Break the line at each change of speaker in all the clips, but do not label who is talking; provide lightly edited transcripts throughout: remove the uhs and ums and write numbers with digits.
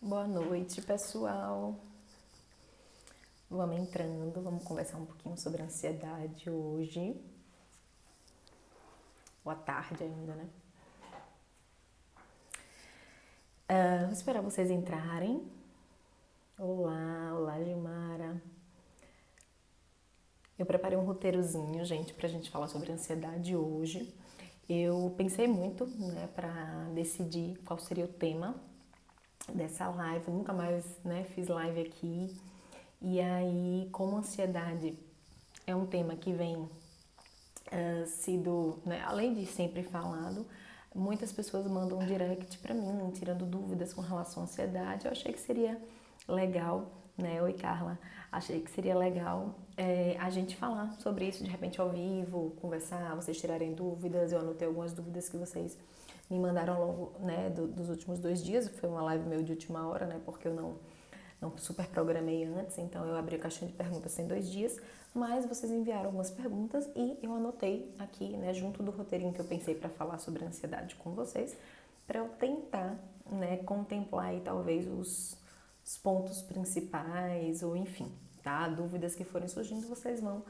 Boa noite, pessoal. Vamos entrando, vamos conversar um pouquinho sobre ansiedade hoje. Boa tarde ainda, né? Vou esperar vocês entrarem. Olá, Gilmara. Eu preparei um roteirozinho, gente, pra gente falar sobre ansiedade hoje. Eu pensei muito, né, pra decidir qual seria o tema dessa live. Eu nunca mais, né, fiz live aqui. E aí, como ansiedade é um tema que vem sido, né, além de sempre falado, muitas pessoas mandam um direct para mim, tirando dúvidas com relação à ansiedade. Eu achei que seria legal, né? Oi, Carla. Achei que seria legal a gente falar sobre isso de repente ao vivo, conversar, vocês tirarem dúvidas. Eu anotei algumas dúvidas que vocês me mandaram ao longo, né, dos últimos 2 dias. Foi uma live meio de última hora, né? Porque eu não super programei antes, então eu abri a caixinha de perguntas tem 2 dias, mas vocês enviaram algumas perguntas e eu anotei aqui, né, junto do roteirinho que eu pensei para falar sobre ansiedade com vocês, para eu tentar, né, contemplar aí talvez os pontos principais ou enfim, tá? Dúvidas que forem surgindo, vocês vão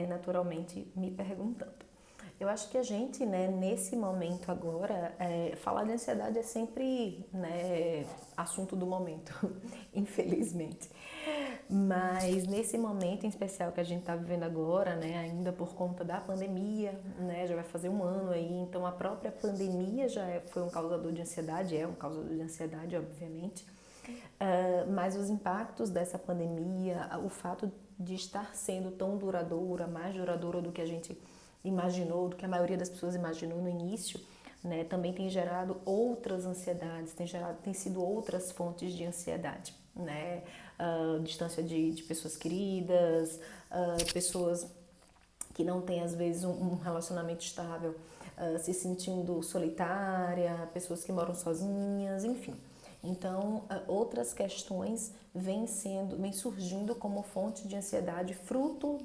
naturalmente me perguntando. Eu acho que a gente, né, nesse momento agora, falar de ansiedade é sempre, né, assunto do momento, infelizmente. Mas nesse momento em especial que a gente está vivendo agora, né, ainda por conta da pandemia, né, já vai fazer um ano aí, então a própria pandemia foi um causador de ansiedade, é um causador de ansiedade, obviamente. Mas os impactos dessa pandemia, o fato de estar sendo tão duradoura, mais duradoura do que a gente imaginou, do que a maioria das pessoas imaginou no início, né, também tem gerado outras ansiedades, tem sido outras fontes de ansiedade, né, distância de pessoas queridas, pessoas que não têm às vezes um relacionamento estável, se sentindo solitária, pessoas que moram sozinhas, enfim. Então, outras questões vêm surgindo como fonte de ansiedade, fruto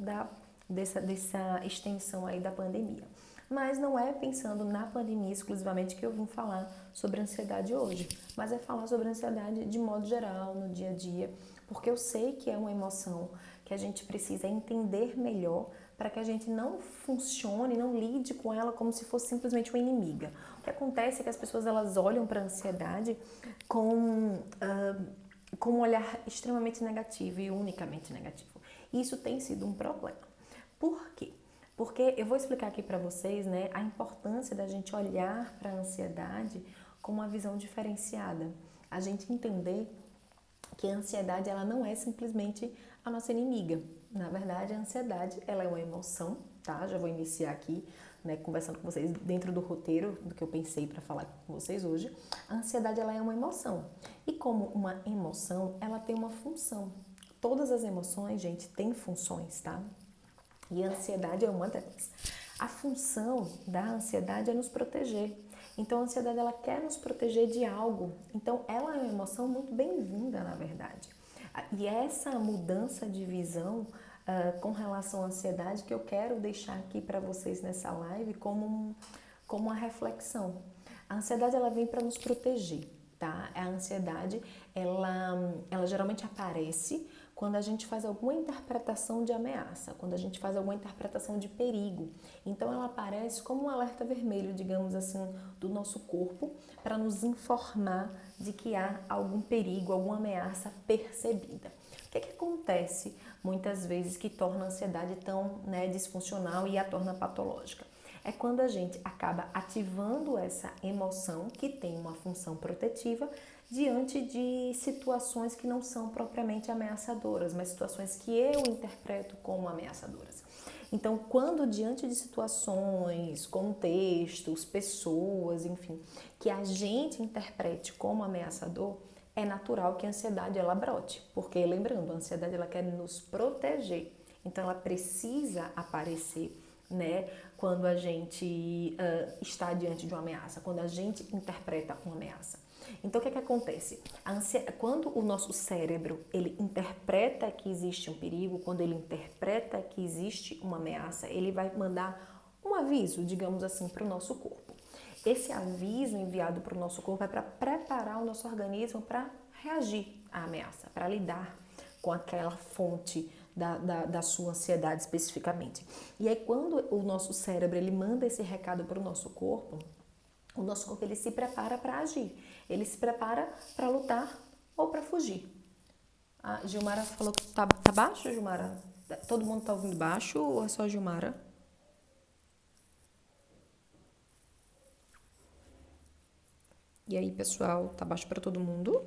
dessa extensão aí da pandemia. Mas não é pensando na pandemia exclusivamente que eu vim falar sobre ansiedade hoje, mas é falar sobre ansiedade de modo geral, no dia a dia, porque eu sei que é uma emoção que a gente precisa entender melhor para que a gente não funcione, não lide com ela como se fosse simplesmente uma inimiga. O que acontece é que as pessoas elas olham para a ansiedade com um olhar extremamente negativo e unicamente negativo. E isso tem sido um problema. Por quê? Porque eu vou explicar aqui para vocês, né, a importância da gente olhar para a ansiedade com uma visão diferenciada. A gente entender que a ansiedade ela não é simplesmente a nossa inimiga. Na verdade, a ansiedade ela é uma emoção, tá? Já vou iniciar aqui, né, conversando com vocês dentro do roteiro do que eu pensei para falar com vocês hoje. A ansiedade ela é uma emoção e como uma emoção, ela tem uma função. Todas as emoções, gente, têm funções, tá? E a ansiedade é uma delas. A função da ansiedade é nos proteger. Então, a ansiedade ela quer nos proteger de algo. Então, ela é uma emoção muito bem-vinda, na verdade. E essa mudança de visão com relação à ansiedade que eu quero deixar aqui para vocês nessa live como uma reflexão. A ansiedade ela vem para nos proteger, tá? A ansiedade ela geralmente aparece quando a gente faz alguma interpretação de ameaça, quando a gente faz alguma interpretação de perigo. Então ela aparece como um alerta vermelho, digamos assim, do nosso corpo para nos informar de que há algum perigo, alguma ameaça percebida. O que acontece muitas vezes que torna a ansiedade tão, né, disfuncional e a torna patológica? É quando a gente acaba ativando essa emoção que tem uma função protetiva diante de situações que não são propriamente ameaçadoras, mas situações que eu interpreto como ameaçadoras. Então, quando diante de situações, contextos, pessoas, enfim, que a gente interprete como ameaçador, é natural que a ansiedade ela brote, porque lembrando, a ansiedade ela quer nos proteger, então ela precisa aparecer, né, quando a gente está diante de uma ameaça, quando a gente interpreta uma ameaça. Então, o que acontece? Quando o nosso cérebro ele interpreta que existe um perigo, quando ele interpreta que existe uma ameaça, ele vai mandar um aviso, digamos assim, para o nosso corpo. Esse aviso enviado para o nosso corpo é para preparar o nosso organismo para reagir à ameaça, para lidar com aquela fonte da sua ansiedade especificamente. E aí quando o nosso cérebro ele manda esse recado para o nosso corpo ele se prepara para agir, ele se prepara para lutar ou para fugir. A Gilmara falou que tá baixo, Gilmara? Todo mundo tá ouvindo baixo ou é só a Gilmara? E aí, pessoal, tá baixo para todo mundo?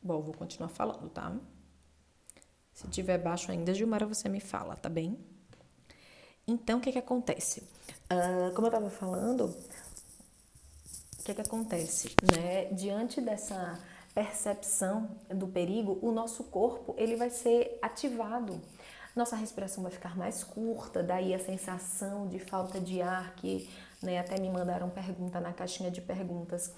Bom, vou continuar falando, tá? Se tiver baixo ainda, Gilmara, você me fala, tá bem? Então, o que acontece? Como eu estava falando, o que acontece, né? Diante dessa percepção do perigo, o nosso corpo ele vai ser ativado. Nossa respiração vai ficar mais curta, daí a sensação de falta de ar, que né, até me mandaram pergunta na caixinha de perguntas,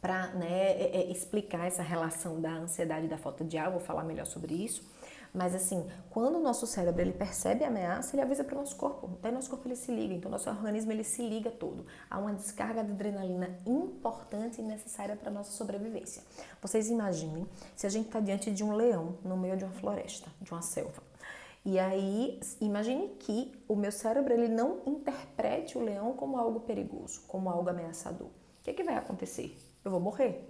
para né, explicar essa relação da ansiedade e da falta de ar, vou falar melhor sobre isso. Mas assim, quando o nosso cérebro ele percebe a ameaça, ele avisa para o nosso corpo. Daí nosso corpo ele se liga, então nosso organismo ele se liga todo. Há uma descarga de adrenalina importante e necessária para a nossa sobrevivência. Vocês imaginem se a gente está diante de um leão no meio de uma floresta, de uma selva. E aí, imagine que o meu cérebro ele não interprete o leão como algo perigoso, como algo ameaçador. O que vai acontecer? Eu vou morrer.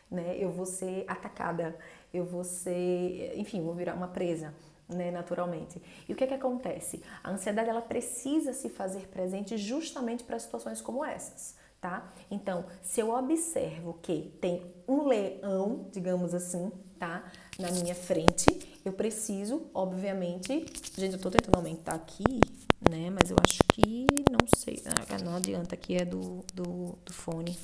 Né? Eu vou ser atacada, eu vou ser, enfim, vou virar uma presa, né, naturalmente. E o que acontece? A ansiedade ela precisa se fazer presente justamente para situações como essas, tá? Então, se eu observo que tem um leão, digamos assim, tá, na minha frente, eu preciso, obviamente, gente, eu tô tentando aumentar aqui, né, mas eu acho que, não sei, não adianta, aqui é do fone.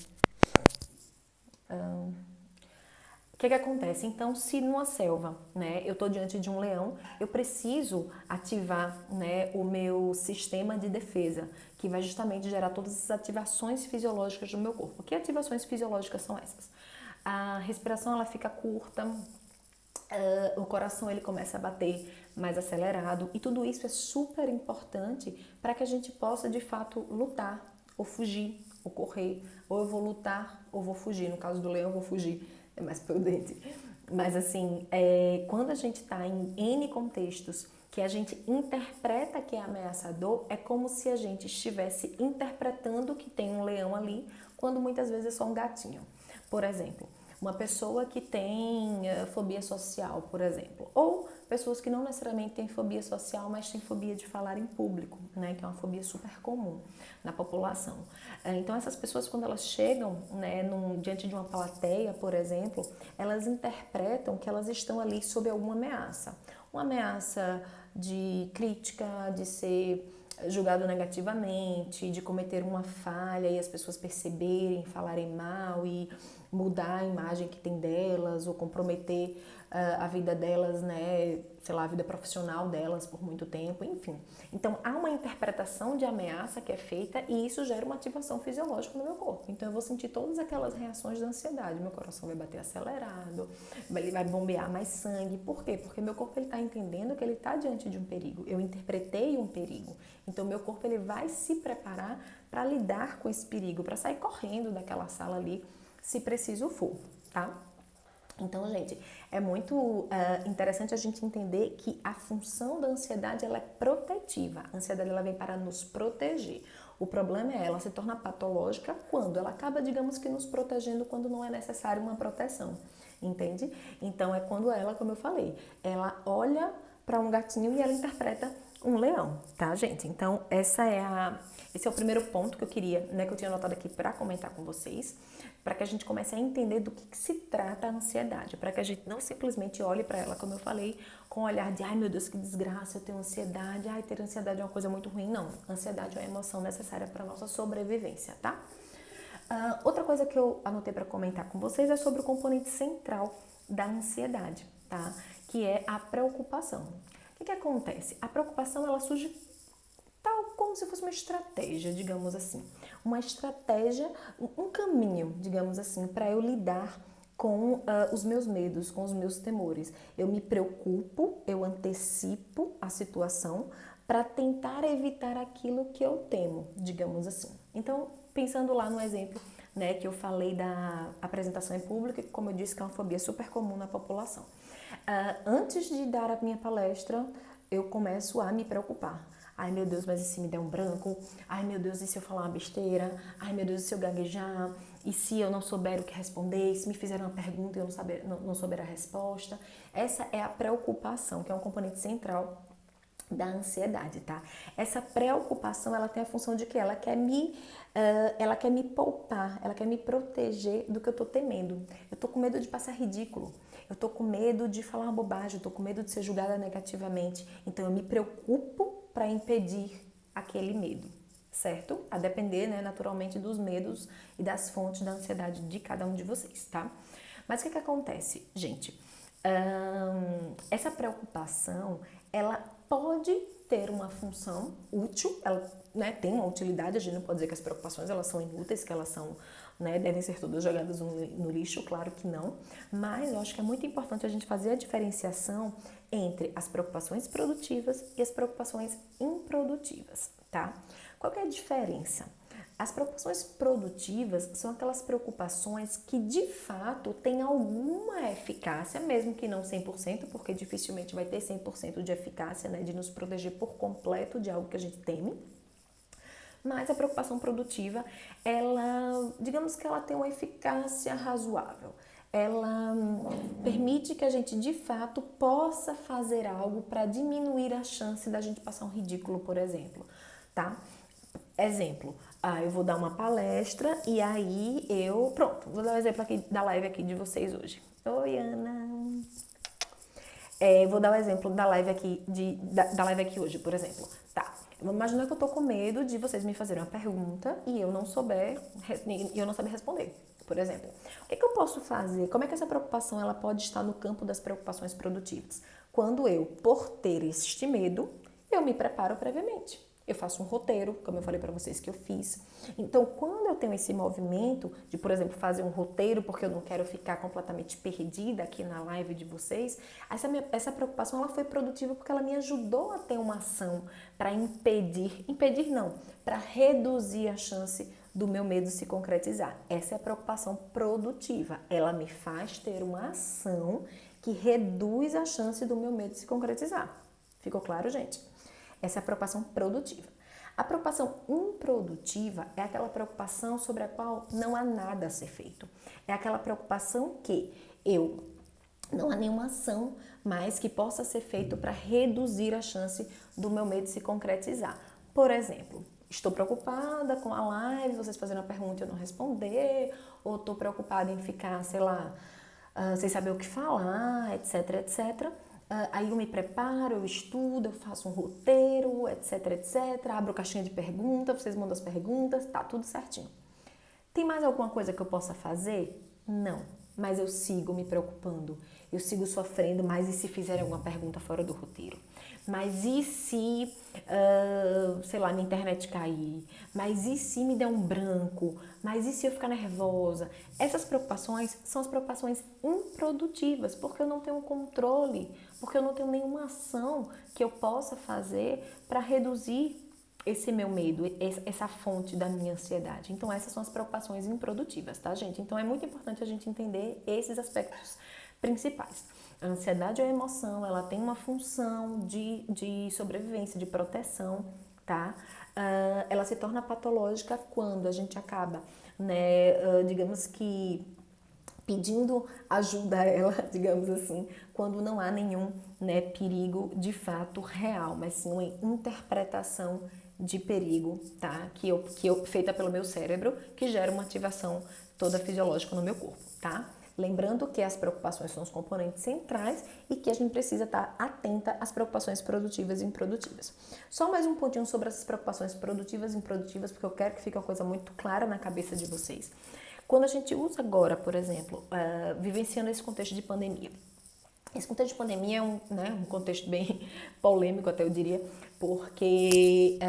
O que acontece? Então, se numa selva, né, eu estou diante de um leão, eu preciso ativar, né, o meu sistema de defesa, que vai justamente gerar todas as ativações fisiológicas do meu corpo. Que ativações fisiológicas são essas? A respiração ela fica curta, o coração ele começa a bater mais acelerado e tudo isso é super importante para que a gente possa de fato lutar ou fugir ou correr, ou eu vou lutar ou vou fugir. No caso do leão eu vou fugir, é mais prudente. Mas assim, quando a gente está em N contextos que a gente interpreta que é ameaçador, é como se a gente estivesse interpretando que tem um leão ali, quando muitas vezes é só um gatinho. Por exemplo, uma pessoa que tem fobia social, por exemplo, ou pessoas que não necessariamente têm fobia social, mas têm fobia de falar em público, né, que é uma fobia super comum na população. Então, essas pessoas, quando elas chegam, né, diante de uma plateia, por exemplo, elas interpretam que elas estão ali sob alguma ameaça. Uma ameaça de crítica, de ser julgado negativamente, de cometer uma falha e as pessoas perceberem, falarem mal e mudar a imagem que tem delas ou comprometer a vida delas, né, sei lá, a vida profissional delas por muito tempo, enfim. Então, há uma interpretação de ameaça que é feita e isso gera uma ativação fisiológica no meu corpo. Então, eu vou sentir todas aquelas reações de ansiedade. Meu coração vai bater acelerado, ele vai bombear mais sangue. Por quê? Porque meu corpo está entendendo que ele está diante de um perigo. Eu interpretei um perigo. Então, meu corpo ele vai se preparar para lidar com esse perigo, para sair correndo daquela sala ali, se preciso for, tá? Então, gente, é muito interessante a gente entender que a função da ansiedade ela é protetiva. A ansiedade ela vem para nos proteger. O problema é ela se torna patológica quando ela acaba, digamos que, nos protegendo quando não é necessário uma proteção, entende? Então, é quando ela, como eu falei, ela olha para um gatinho e ela interpreta um leão, tá, gente? Então, esse é o primeiro ponto que eu queria, né, que eu tinha anotado aqui para comentar com vocês, para que a gente comece a entender do que se trata a ansiedade, para que a gente não simplesmente olhe para ela, como eu falei, com o olhar de, ai meu Deus, que desgraça, eu tenho ansiedade, ai, ter ansiedade é uma coisa muito ruim. Não, ansiedade é uma emoção necessária para a nossa sobrevivência, tá? Outra coisa que eu anotei para comentar com vocês é sobre o componente central da ansiedade, tá? Que é a preocupação. O que acontece? A preocupação, ela surge tal como se fosse uma estratégia, digamos assim. Uma estratégia, um caminho, digamos assim, para eu lidar com os meus medos, com os meus temores. Eu me preocupo, eu antecipo a situação para tentar evitar aquilo que eu temo, digamos assim. Então, pensando lá no exemplo, né, que eu falei da apresentação em público, que como eu disse que é uma fobia super comum na população. Antes de dar a minha palestra, eu começo a me preocupar. Ai meu Deus, mas e se me der um branco? Ai meu Deus, e se eu falar uma besteira? Ai meu Deus, e se eu gaguejar? E se eu não souber o que responder? E se me fizerem uma pergunta e eu não souber a resposta? Essa é a preocupação, que é um componente central da ansiedade, tá? Essa preocupação, ela tem a função de que ela quer me poupar, ela quer me proteger do que eu tô temendo. Eu tô com medo de passar ridículo, eu tô com medo de falar uma bobagem, eu tô com medo de ser julgada negativamente. Então eu me preocupo para impedir aquele medo, certo? A depender, né, naturalmente dos medos e das fontes da ansiedade de cada um de vocês, tá? Mas o que acontece, gente? Essa preocupação, ela pode ter uma função útil, ela, né, tem uma utilidade, a gente não pode dizer que as preocupações elas são inúteis, que elas são, né, devem ser todas jogadas no lixo, claro que não, mas eu acho que é muito importante a gente fazer a diferenciação entre as preocupações produtivas e as preocupações improdutivas, tá? Qual que é a diferença? As preocupações produtivas são aquelas preocupações que de fato têm alguma eficácia, mesmo que não 100%, porque dificilmente vai ter 100% de eficácia, né, de nos proteger por completo de algo que a gente teme. Mas a preocupação produtiva, ela, digamos que ela tem uma eficácia razoável. Ela permite que a gente de fato possa fazer algo para diminuir a chance da gente passar um ridículo, por exemplo, tá? Exemplo, eu vou dar uma palestra e aí pronto, vou dar um exemplo aqui da live aqui de vocês hoje. Oi, Ana. Vou dar um exemplo da live aqui, da live aqui hoje, por exemplo. Tá, vamos imaginar que eu tô com medo de vocês me fazerem uma pergunta e eu não saber responder, por exemplo. O que eu posso fazer? Como é que essa preocupação ela pode estar no campo das preocupações produtivas? Quando eu, por ter este medo, eu me preparo previamente. Eu faço um roteiro, como eu falei para vocês que eu fiz. Então, quando eu tenho esse movimento de, por exemplo, fazer um roteiro, porque eu não quero ficar completamente perdida aqui na live de vocês, essa preocupação ela foi produtiva porque ela me ajudou a ter uma ação para impedir não, para reduzir a chance do meu medo se concretizar. Essa é a preocupação produtiva. Ela me faz ter uma ação que reduz a chance do meu medo se concretizar. Ficou claro, gente? Essa é a preocupação produtiva. A preocupação improdutiva é aquela preocupação sobre a qual não há nada a ser feito. É aquela preocupação que não há nenhuma ação mais que possa ser feita para reduzir a chance do meu medo se concretizar. Por exemplo, estou preocupada com a live, vocês fazendo a pergunta e eu não responder, ou estou preocupada em ficar, sei lá, sem saber o que falar, etc, etc. Aí eu me preparo, eu estudo, eu faço um roteiro, etc, etc. Abro caixinha de perguntas, vocês mandam as perguntas, tá tudo certinho. Tem mais alguma coisa que eu possa fazer? Não, mas eu sigo me preocupando, eu sigo sofrendo, mas e se fizerem alguma pergunta fora do roteiro? Mas e se, sei lá, minha internet cair? Mas e se me der um branco? Mas e se eu ficar nervosa? Essas preocupações são as preocupações improdutivas, porque eu não tenho controle, porque eu não tenho nenhuma ação que eu possa fazer para reduzir esse meu medo, essa fonte da minha ansiedade. Então, essas são as preocupações improdutivas, tá, gente? Então, é muito importante a gente entender esses aspectos principais. A ansiedade é uma emoção, ela tem uma função de sobrevivência, de proteção, tá? Ela se torna patológica quando a gente acaba, né, digamos que pedindo ajuda a ela, digamos assim, quando não há nenhum, né, perigo de fato real, mas sim uma interpretação de perigo, tá? Feita pelo meu cérebro, que gera uma ativação toda fisiológica no meu corpo, tá? Lembrando que as preocupações são os componentes centrais e que a gente precisa estar atenta às preocupações produtivas e improdutivas. Só mais um pontinho sobre essas preocupações produtivas e improdutivas, porque eu quero que fique uma coisa muito clara na cabeça de vocês. Quando a gente usa agora, por exemplo, vivenciando esse contexto de pandemia, esse contexto de pandemia é um contexto bem polêmico, até eu diria, porque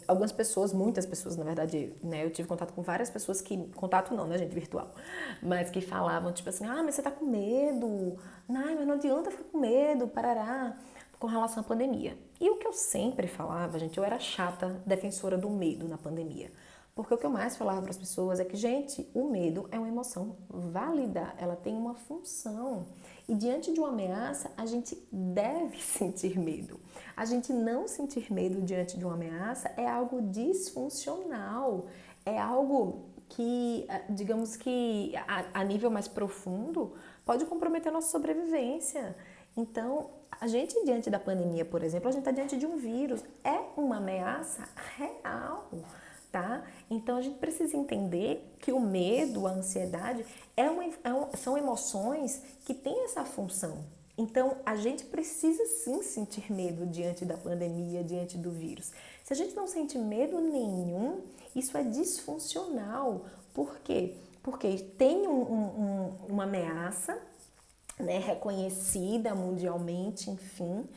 algumas pessoas, muitas pessoas, na verdade, né, eu tive contato com várias pessoas contato não, né, gente, virtual, mas que falavam, tipo assim, mas você tá com medo, mas não adianta ficar com medo, parará, com relação à pandemia. E o que eu sempre falava, gente, eu era chata, defensora do medo na pandemia. Porque o que eu mais falava para as pessoas é que, gente, o medo é uma emoção válida, ela tem uma função. E diante de uma ameaça, a gente deve sentir medo. A gente não sentir medo diante de uma ameaça é algo disfuncional, é algo que, digamos que a nível mais profundo, pode comprometer a nossa sobrevivência. Então, a gente diante da pandemia, por exemplo, a gente está diante de um vírus, é uma ameaça real, tá? Então, a gente precisa entender que o medo, a ansiedade, são emoções que têm essa função. Então, a gente precisa sim sentir medo diante da pandemia, diante do vírus. Se a gente não sente medo nenhum, isso é disfuncional. Por quê? Porque tem uma ameaça, né, reconhecida mundialmente, enfim,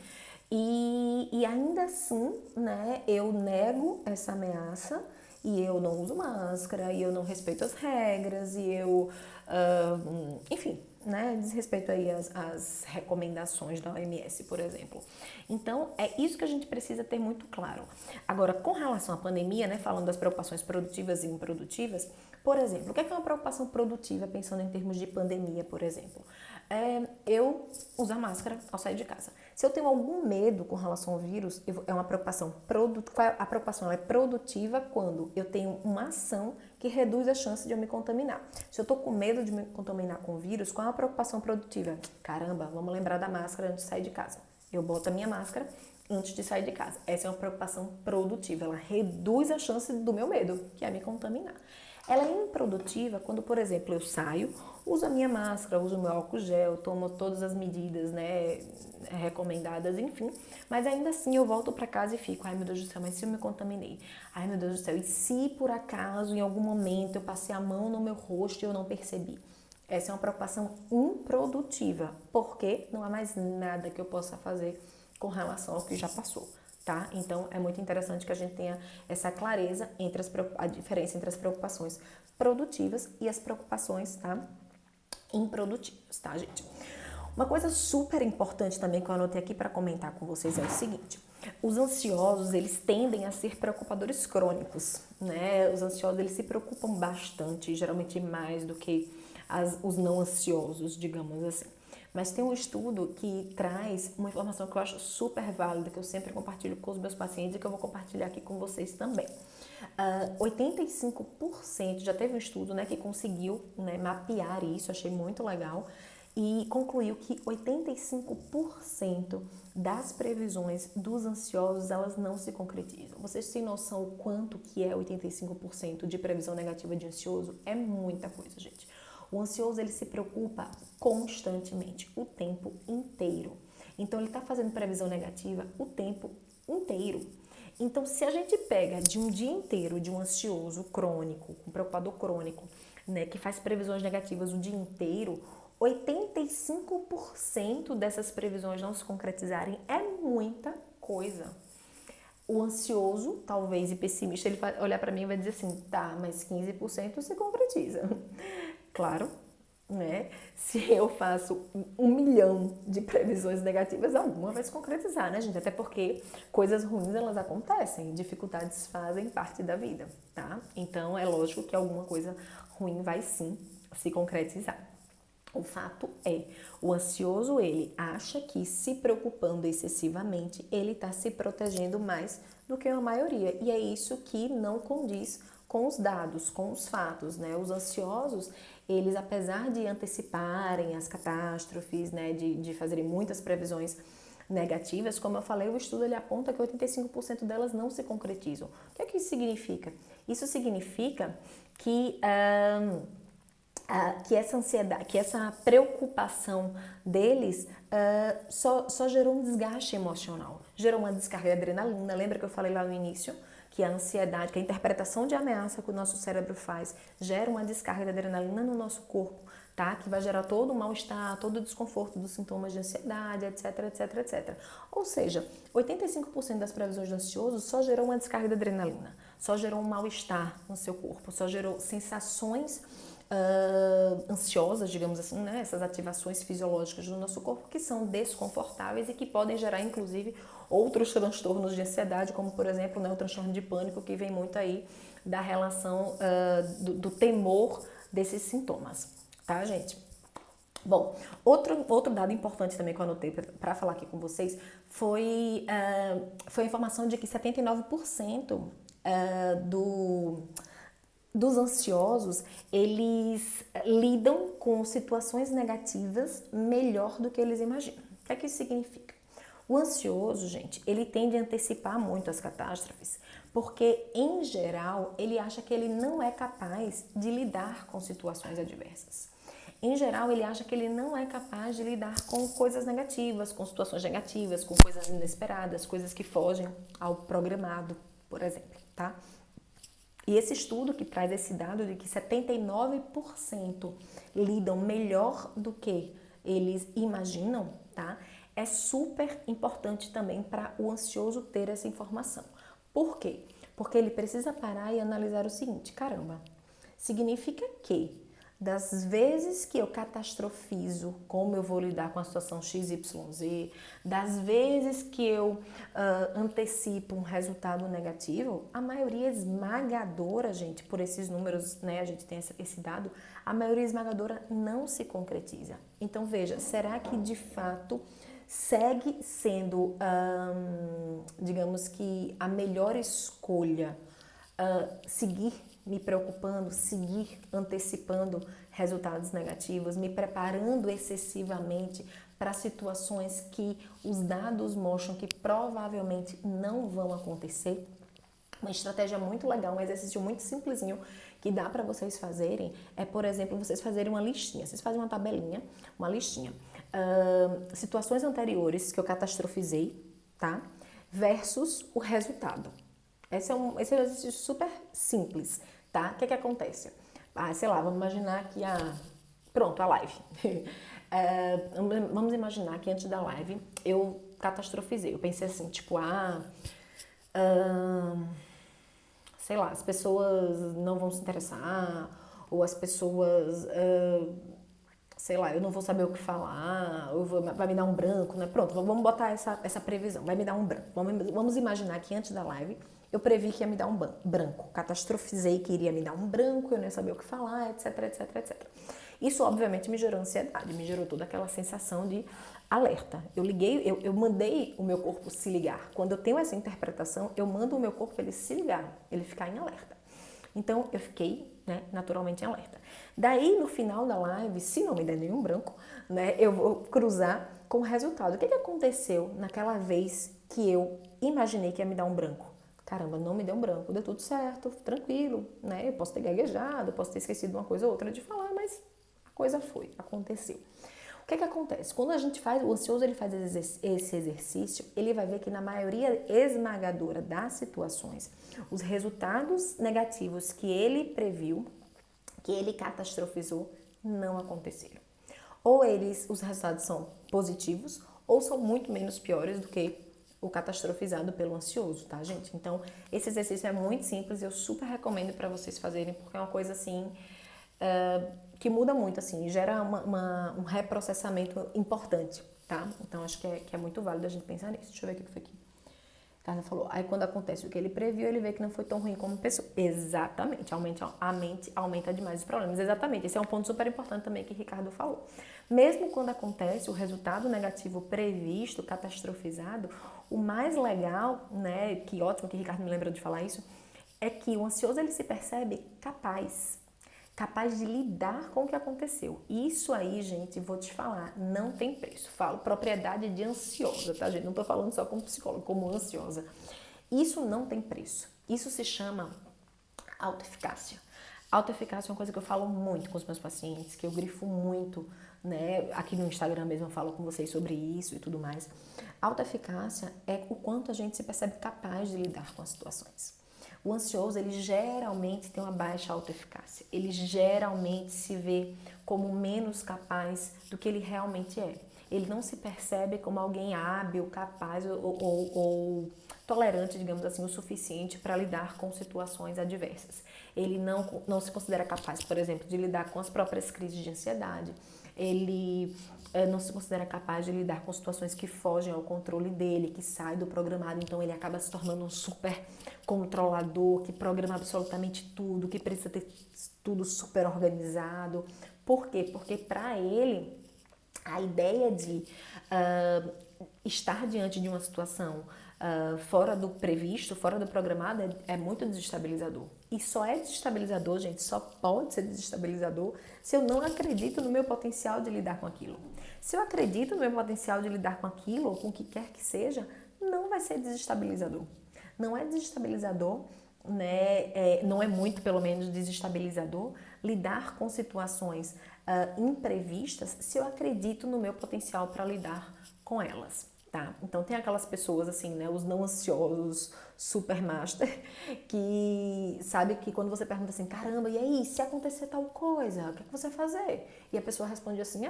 e ainda assim, né, eu nego essa ameaça e eu não uso máscara, e eu não respeito as regras, e eu, enfim, né, desrespeito aí as recomendações da OMS, por exemplo. Então, é isso que a gente precisa ter muito claro. Agora, com relação à pandemia, né, falando das preocupações produtivas e improdutivas, por exemplo, o que é uma preocupação produtiva, pensando em termos de pandemia, por exemplo? Eu usar máscara ao sair de casa. Se eu tenho algum medo com relação ao vírus, é uma preocupação produtiva. A preocupação é produtiva quando eu tenho uma ação que reduz a chance de eu me contaminar. Se eu estou com medo de me contaminar com o vírus, qual é a preocupação produtiva? Caramba, vamos lembrar da máscara antes de sair de casa. Eu boto a minha máscara antes de sair de casa. Essa é uma preocupação produtiva. Ela reduz a chance do meu medo, que é me contaminar. Ela é improdutiva quando, por exemplo, eu saio, uso a minha máscara, uso o meu álcool gel, tomo todas as medidas, né, recomendadas, enfim, mas ainda assim eu volto para casa e fico, ai meu Deus do céu, mas se eu me contaminei? Ai meu Deus do céu, e se por acaso em algum momento eu passei a mão no meu rosto e eu não percebi? Essa é uma preocupação improdutiva, porque não há mais nada que eu possa fazer com relação ao que já passou. Tá? Então, é muito interessante que a gente tenha essa clareza entre a diferença entre as preocupações produtivas e as preocupações, tá, improdutivas, tá, gente? Uma coisa super importante também que eu anotei aqui para comentar com vocês é o seguinte: os ansiosos, eles tendem a ser preocupadores crônicos, né? Os ansiosos, eles se preocupam bastante, geralmente mais do que os não ansiosos, digamos assim. Mas tem um estudo que traz uma informação que eu acho super válida, que eu sempre compartilho com os meus pacientes e que eu vou compartilhar aqui com vocês também. 85%, já teve um estudo, né, que conseguiu, né, mapear isso, achei muito legal, e concluiu que 85% das previsões dos ansiosos, elas não se concretizam. Vocês têm noção o quanto que é 85% de previsão negativa de ansioso? É muita coisa, gente. O ansioso, ele se preocupa constantemente, o tempo inteiro. Então, ele está fazendo previsão negativa o tempo inteiro. Então, se a gente pega de um dia inteiro de um ansioso crônico, um preocupador crônico, né, que faz previsões negativas o dia inteiro, 85% dessas previsões não se concretizarem é muita coisa. O ansioso, talvez, e pessimista, ele vai olhar para mim e vai dizer assim, tá, mas 15% se concretiza. Claro, né? Se eu faço 1 milhão de previsões negativas, alguma vai se concretizar, né, gente? Até porque coisas ruins, elas acontecem, dificuldades fazem parte da vida, tá? Então, é lógico que alguma coisa ruim vai sim se concretizar. O fato é, o ansioso, ele acha que se preocupando excessivamente, ele está se protegendo mais do que a maioria. E é isso que não condiz com os dados, com os fatos, né? Os ansiosos, eles, apesar de anteciparem as catástrofes, né, de fazerem muitas previsões negativas, como eu falei, o estudo ele aponta que 85% delas não se concretizam. O que é que isso significa? Isso significa que essa ansiedade, que essa preocupação deles só gerou um desgaste emocional, gerou uma descarga de adrenalina. Lembra que eu falei lá no início que a ansiedade, que a interpretação de ameaça que o nosso cérebro faz gera uma descarga de adrenalina no nosso corpo, tá? Que vai gerar todo o mal-estar, todo o desconforto dos sintomas de ansiedade, etc, etc, etc. Ou seja, 85% das previsões do ansioso só gerou uma descarga de adrenalina, só gerou um mal-estar no seu corpo, só gerou sensações ansiosas, digamos assim, né? Essas ativações fisiológicas do nosso corpo que são desconfortáveis e que podem gerar, inclusive, outros transtornos de ansiedade, como por exemplo, né, o transtorno de pânico, que vem muito aí da relação do temor desses sintomas, tá, gente? Bom, outro dado importante também que eu anotei para falar aqui com vocês foi a informação de que 79% dos ansiosos, eles lidam com situações negativas melhor do que eles imaginam. O que isso significa? O ansioso, gente, ele tende a antecipar muito as catástrofes, porque, em geral, ele acha que ele não é capaz de lidar com situações adversas. Em geral, ele acha que ele não é capaz de lidar com coisas negativas, com situações negativas, com coisas inesperadas, coisas que fogem ao programado, por exemplo, tá? E esse estudo que traz esse dado de que 79% lidam melhor do que eles imaginam, tá? É super importante também para o ansioso ter essa informação. Por quê? Porque ele precisa parar e analisar o seguinte: caramba, significa que das vezes que eu catastrofizo como eu vou lidar com a situação XYZ, das vezes que eu antecipo um resultado negativo, a maioria esmagadora, gente, por esses números, né, a gente tem esse dado, a maioria esmagadora não se concretiza. Então, veja, será que de fato segue sendo, digamos que, a melhor escolha seguir me preocupando, seguir antecipando resultados negativos, me preparando excessivamente para situações que os dados mostram que provavelmente não vão acontecer? Uma estratégia muito legal, um exercício muito simplesinho que dá para vocês fazerem é, por exemplo, vocês fazerem uma listinha. Vocês fazem uma tabelinha, uma listinha. Situações anteriores que eu catastrofizei, tá? Versus o resultado. Esse é um exercício super simples, tá? O que acontece? Sei lá, vamos imaginar que pronto, a live. Vamos imaginar que antes da live eu catastrofizei. Eu pensei assim, tipo, sei lá, as pessoas não vão se interessar, ou as pessoas, sei lá, eu não vou saber o que falar, vai me dar um branco, né? Pronto, vamos botar essa previsão, vai me dar um branco. Vamos imaginar que antes da live eu previ que ia me dar um branco, catastrofizei que iria me dar um branco, eu não ia saber o que falar, etc, etc, etc. Isso, obviamente, me gerou ansiedade, me gerou toda aquela sensação de alerta. Eu mandei o meu corpo se ligar. Quando eu tenho essa interpretação, eu mando o meu corpo ele se ligar, ele ficar em alerta. Então, eu fiquei, né, naturalmente em alerta. Daí, no final da live, se não me der nenhum branco, né, eu vou cruzar com o resultado. O que aconteceu naquela vez que eu imaginei que ia me dar um branco? Caramba, não me deu um branco, deu tudo certo, tranquilo, né? Eu posso ter gaguejado, posso ter esquecido uma coisa ou outra de falar, mas a coisa aconteceu. O que acontece? Quando a gente faz, o ansioso ele faz esse exercício, ele vai ver que na maioria esmagadora das situações, os resultados negativos que ele previu, que ele catastrofizou, não aconteceram. Ou os resultados são positivos, ou são muito menos piores do que o catastrofizado pelo ansioso, tá, gente? Então, esse exercício é muito simples, eu super recomendo para vocês fazerem, porque é uma coisa assim que muda muito, assim, gera um reprocessamento importante, tá? Então, acho que é muito válido a gente pensar nisso. Deixa eu ver o que foi aqui. Carla falou, aí quando acontece o que ele previu, ele vê que não foi tão ruim como pensou. Exatamente, a mente aumenta demais os problemas. Exatamente, esse é um ponto super importante também que o Ricardo falou. Mesmo quando acontece o resultado negativo previsto, catastrofizado, o mais legal, né, que ótimo que o Ricardo me lembrou de falar isso, é que o ansioso ele se percebe capaz de lidar com o que aconteceu. Isso aí, gente, vou te falar, não tem preço. Falo propriedade de ansiosa, tá, gente? Não tô falando só como psicóloga, como ansiosa. Isso não tem preço. Isso se chama autoeficácia. Autoeficácia é uma coisa que eu falo muito com os meus pacientes, que eu grifo muito, né? Aqui no Instagram mesmo eu falo com vocês sobre isso e tudo mais. Autoeficácia é o quanto a gente se percebe capaz de lidar com as situações. O ansioso, ele geralmente tem uma baixa autoeficácia. Ele geralmente se vê como menos capaz do que ele realmente é. Ele não se percebe como alguém hábil, capaz ou tolerante, digamos assim, o suficiente para lidar com situações adversas. Ele não se considera capaz, por exemplo, de lidar com as próprias crises de ansiedade. Ele não se considera capaz de lidar com situações que fogem ao controle dele, que saem do programado, então ele acaba se tornando um super controlador, que programa absolutamente tudo, que precisa ter tudo super organizado. Por quê? Porque para ele, a ideia de estar diante de uma situação fora do previsto, fora do programado, é muito desestabilizador. E só é desestabilizador, gente, só pode ser desestabilizador se eu não acredito no meu potencial de lidar com aquilo. Se eu acredito no meu potencial de lidar com aquilo, ou com o que quer que seja, não vai ser desestabilizador. Não é desestabilizador, né? Não é muito, pelo menos, desestabilizador lidar com situações imprevistas se eu acredito no meu potencial para lidar com elas. Tá? Então tem aquelas pessoas assim, né, os não ansiosos, super master, que sabe que quando você pergunta assim, caramba, e aí, se acontecer tal coisa, o que você vai fazer? E a pessoa responde assim,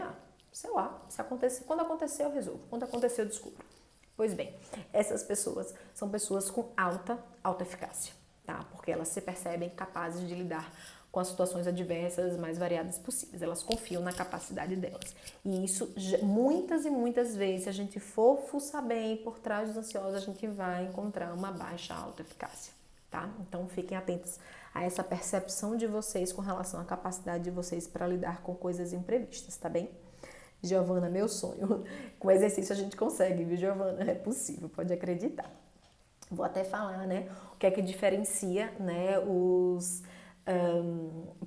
sei lá, se acontecer, quando acontecer eu resolvo, quando acontecer eu descubro. Pois bem, essas pessoas são pessoas com alta eficácia, tá? Porque elas se percebem capazes de lidar com as situações adversas mais variadas possíveis. Elas confiam na capacidade delas. E isso, muitas e muitas vezes, se a gente for fuçar bem por trás dos ansiosos, a gente vai encontrar uma baixa autoeficácia, tá? Então, fiquem atentos a essa percepção de vocês com relação à capacidade de vocês para lidar com coisas imprevistas, tá bem? Giovana, meu sonho. Com exercício a gente consegue, viu, Giovana? É possível, pode acreditar. Vou até falar, né, o que é que diferencia, né,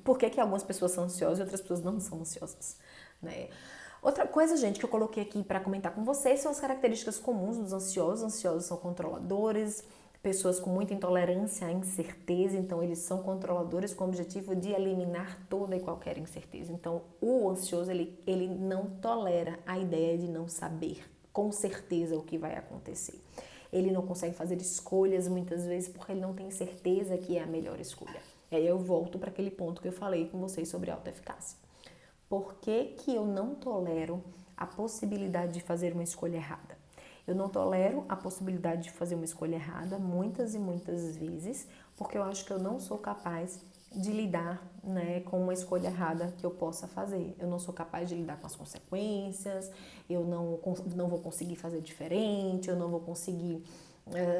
por que algumas pessoas são ansiosas e outras pessoas não são ansiosas, né? Outra coisa, gente, que eu coloquei aqui para comentar com vocês são as características comuns dos ansiosos. Os ansiosos são controladores, pessoas com muita intolerância à incerteza, então eles são controladores com o objetivo de eliminar toda e qualquer incerteza. Então, o ansioso, ele não tolera a ideia de não saber com certeza o que vai acontecer. Ele não consegue fazer escolhas muitas vezes porque ele não tem certeza que é a melhor escolha. E aí eu volto para aquele ponto que eu falei com vocês sobre autoeficácia. Por que eu não tolero a possibilidade de fazer uma escolha errada? Eu não tolero a possibilidade de fazer uma escolha errada muitas e muitas vezes, porque eu acho que eu não sou capaz de lidar, né, com uma escolha errada que eu possa fazer. Eu não sou capaz de lidar com as consequências, eu não vou conseguir fazer diferente, eu não vou conseguir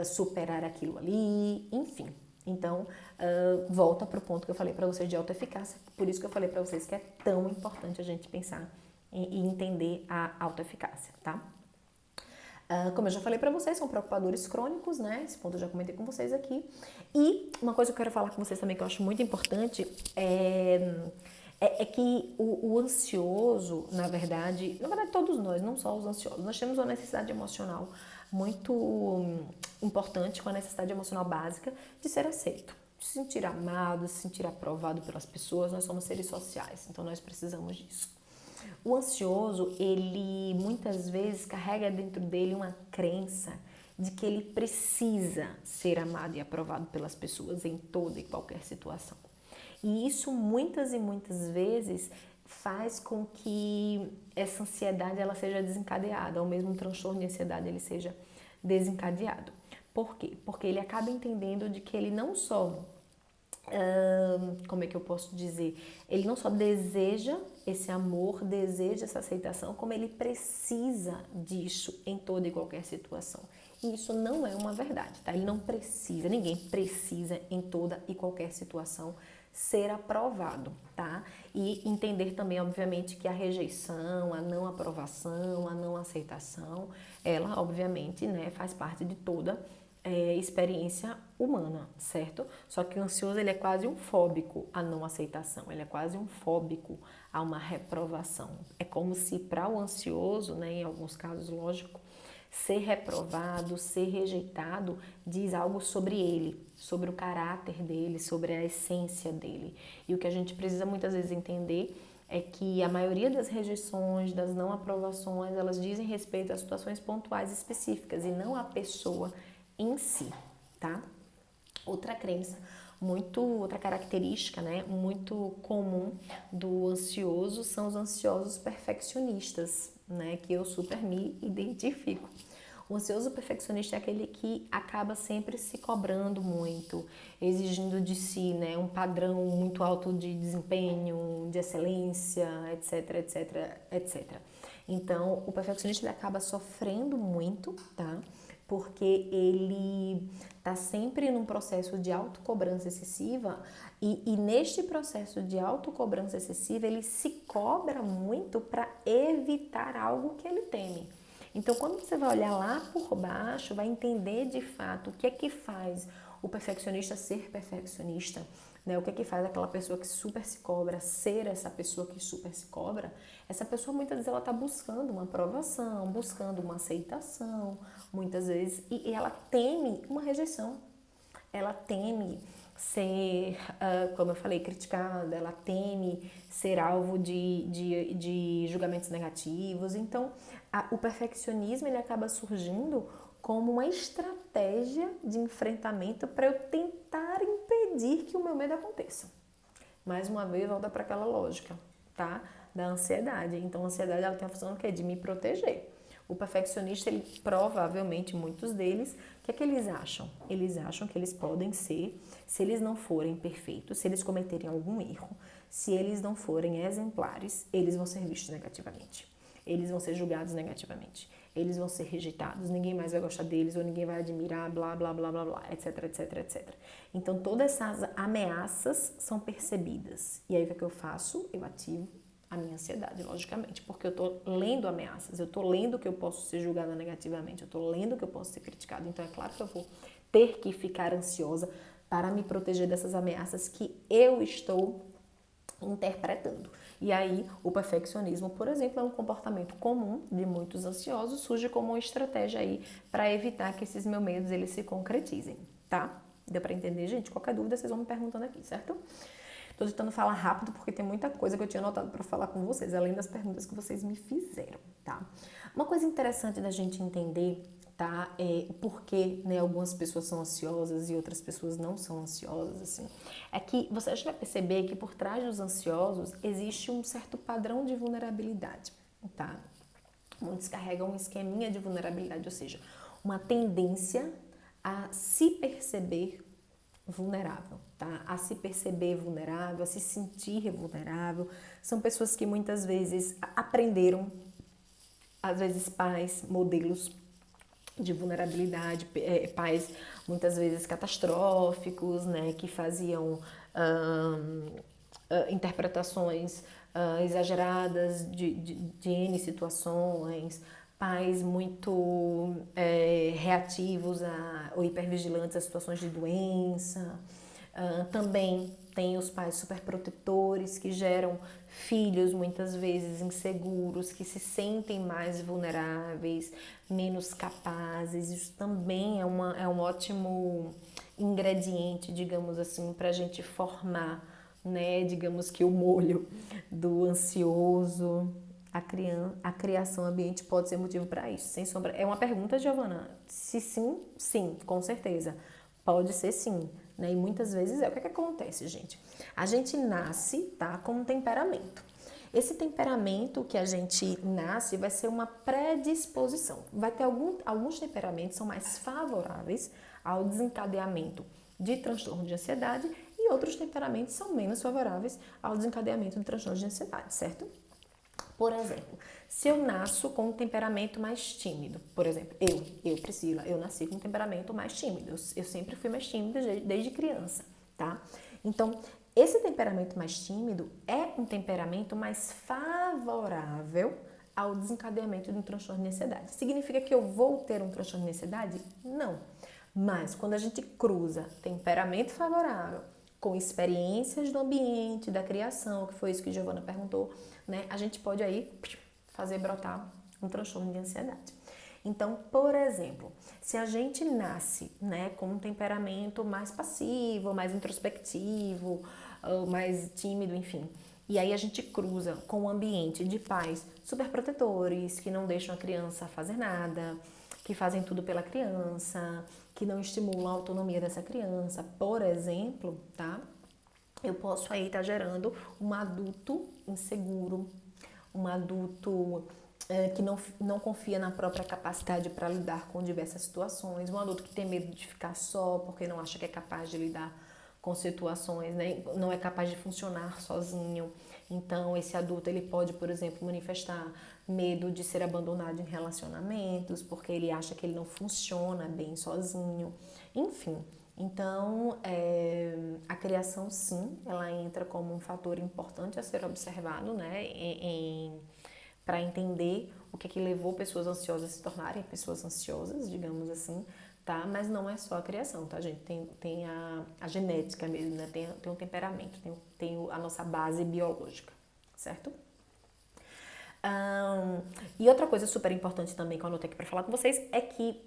superar aquilo ali, enfim. Então, volta para o ponto que eu falei para vocês de autoeficácia. Por isso que eu falei para vocês que é tão importante a gente pensar e entender a autoeficácia, tá? Como eu já falei para vocês, são preocupadores crônicos, né? Esse ponto eu já comentei com vocês aqui. E uma coisa que eu quero falar com vocês também que eu acho muito importante é que o ansioso, na verdade todos nós, não só os ansiosos, nós temos uma necessidade emocional muito importante, com a necessidade emocional básica de ser aceito, de se sentir amado, de se sentir aprovado pelas pessoas. Nós somos seres sociais, então nós precisamos disso. O ansioso, ele muitas vezes carrega dentro dele uma crença de que ele precisa ser amado e aprovado pelas pessoas em toda e qualquer situação. E isso muitas e muitas vezes faz com que essa ansiedade ela seja desencadeada, ou mesmo um transtorno de ansiedade ele seja desencadeado. Por quê? Porque ele acaba entendendo de que ele não só como é que eu posso dizer? Ele não só deseja esse amor, deseja essa aceitação, como ele precisa disso em toda e qualquer situação. E isso não é uma verdade, tá? Ele não precisa, ninguém precisa em toda e qualquer situação ser aprovado, tá? E entender também, obviamente, que a rejeição, a não aprovação, a não aceitação, ela, obviamente, né, faz parte de toda experiência humana, certo? Só que o ansioso, ele é quase um fóbico à não aceitação, ele é quase um fóbico a uma reprovação. É como se para o ansioso, né, em alguns casos, lógico, ser reprovado, ser rejeitado, diz algo sobre ele, sobre o caráter dele, sobre a essência dele. E o que a gente precisa muitas vezes entender é que a maioria das rejeições, das não aprovações, elas dizem respeito a situações pontuais específicas e não à pessoa em si, tá? Outra crença, outra característica, né, muito comum do ansioso são os ansiosos perfeccionistas, né, que eu super me identifico. O ansioso perfeccionista é aquele que acaba sempre se cobrando muito, exigindo de si, né, um padrão muito alto de desempenho, de excelência, etc, etc, etc. Então, o perfeccionista ele acaba sofrendo muito, tá? Porque ele está sempre num processo de autocobrança excessiva e neste processo de autocobrança excessiva ele se cobra muito para evitar algo que ele teme. Então, quando você vai olhar lá por baixo, vai entender de fato o que é que faz o perfeccionista ser perfeccionista, né? O que é que faz aquela pessoa que super se cobra ser essa pessoa que super se cobra. Essa pessoa muitas vezes ela está buscando uma aprovação, buscando uma aceitação, muitas vezes, e ela teme uma rejeição. Ela teme ser, como eu falei, criticada, ela teme ser alvo de julgamentos negativos. Então, o perfeccionismo ele acaba surgindo como uma estratégia de enfrentamento para eu tentar impedir que o meu medo aconteça. Mais uma vez, volta para aquela lógica, tá? Da ansiedade. Então, a ansiedade ela tem a função de me proteger. O perfeccionista, ele provavelmente, muitos deles, o que é que eles acham? Eles acham que eles podem ser, se eles não forem perfeitos, se eles cometerem algum erro, se eles não forem exemplares, eles vão ser vistos negativamente. Eles vão ser julgados negativamente. Eles vão ser rejeitados, ninguém mais vai gostar deles, ou ninguém vai admirar, blá, blá, blá, blá, blá, etc, etc, etc. Então, todas essas ameaças são percebidas. E aí, o que eu faço? Eu ativo a minha ansiedade, logicamente, porque eu tô lendo ameaças, eu tô lendo que eu posso ser julgada negativamente, eu tô lendo que eu posso ser criticada, então é claro que eu vou ter que ficar ansiosa para me proteger dessas ameaças que eu estou interpretando. E aí, o perfeccionismo, por exemplo, é um comportamento comum de muitos ansiosos, surge como uma estratégia aí para evitar que esses meus medos eles se concretizem, tá? Deu para entender, gente? Qualquer dúvida vocês vão me perguntando aqui, certo? Tô tentando falar rápido porque tem muita coisa que eu tinha anotado para falar com vocês, além das perguntas que vocês me fizeram, tá? Uma coisa interessante da gente entender, tá? É o porquê, né, algumas pessoas são ansiosas e outras pessoas não são ansiosas, assim. É que você vai perceber que por trás dos ansiosos existe um certo padrão de vulnerabilidade, tá? Muitos carregam um esqueminha de vulnerabilidade, ou seja, uma tendência a se perceber vulnerável, tá? A se perceber vulnerável, a se sentir vulnerável. São pessoas que muitas vezes aprenderam, às vezes pais, modelos de vulnerabilidade, pais muitas vezes catastróficos, né? Que faziam interpretações exageradas de N situações, pais muito reativos ou hipervigilantes a situações de doença. Também tem os pais superprotetores que geram filhos muitas vezes inseguros, que se sentem mais vulneráveis, menos capazes. Isso também é um ótimo ingrediente, digamos assim, para a gente formar, né, digamos que o molho do ansioso. A criação ambiente pode ser motivo para isso, sem sombra. É uma pergunta, Giovana? Se sim, sim, com certeza. Pode ser sim, né? E muitas vezes é. O que acontece, gente? A gente nasce, tá, com um temperamento. Esse temperamento que a gente nasce vai ser uma predisposição. Vai ter alguns temperamentos são mais favoráveis ao desencadeamento de transtorno de ansiedade e outros temperamentos são menos favoráveis ao desencadeamento de transtorno de ansiedade, certo? Por exemplo, se eu nasço com um temperamento mais tímido, por exemplo, Priscila, eu nasci com um temperamento mais tímido, eu sempre fui mais tímida desde criança, tá? Então, esse temperamento mais tímido é um temperamento mais favorável ao desencadeamento de um transtorno de ansiedade. Significa que eu vou ter um transtorno de ansiedade? Não. Mas quando a gente cruza temperamento favorável com experiências do ambiente, da criação, que foi isso que a Giovana perguntou, né? A gente pode aí fazer brotar um transtorno de ansiedade. Então, por exemplo, se a gente nasce, né, com um temperamento mais passivo, mais introspectivo, mais tímido, enfim, e aí a gente cruza com um ambiente de pais superprotetores, que não deixam a criança fazer nada, que fazem tudo pela criança, que não estimulam a autonomia dessa criança, por exemplo, tá? Eu posso aí estar gerando um adulto inseguro, um adulto que não confia na própria capacidade para lidar com diversas situações, um adulto que tem medo de ficar só porque não acha que é capaz de lidar com situações, né? Não é capaz de funcionar sozinho. Então, esse adulto ele pode, por exemplo, manifestar medo de ser abandonado em relacionamentos, porque ele acha que ele não funciona bem sozinho. Enfim, então a criação, sim, ela entra como um fator importante a ser observado, né? Para entender o que é que levou pessoas ansiosas a se tornarem pessoas ansiosas, digamos assim, tá? Mas não é só a criação, tá, gente? Tem a genética mesmo, né? Tem um temperamento, tem a nossa base biológica, certo? E outra coisa super importante também que eu anotei aqui para falar com vocês é que,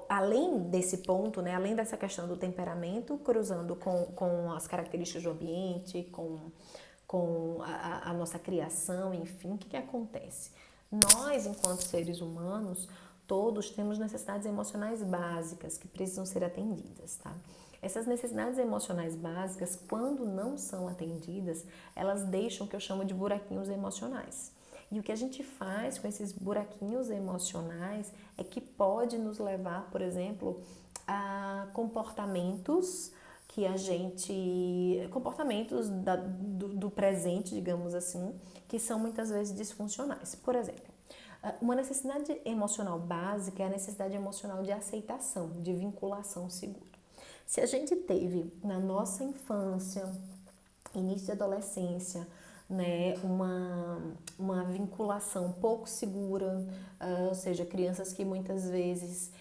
além desse ponto, né, além dessa questão do temperamento, cruzando com as características do ambiente, com a nossa criação, enfim, o que acontece? Nós, enquanto seres humanos, todos temos necessidades emocionais básicas que precisam ser atendidas, tá? Essas necessidades emocionais básicas, quando não são atendidas, elas deixam o que eu chamo de buraquinhos emocionais. E o que a gente faz com esses buraquinhos emocionais é que pode nos levar, por exemplo, a comportamentos que a gente... comportamentos do presente, digamos assim, que são muitas vezes disfuncionais. Por exemplo, uma necessidade emocional básica é a necessidade emocional de aceitação, de vinculação segura. Se a gente teve na nossa infância, início da adolescência, né, uma vinculação pouco segura, ou seja, crianças que muitas vezes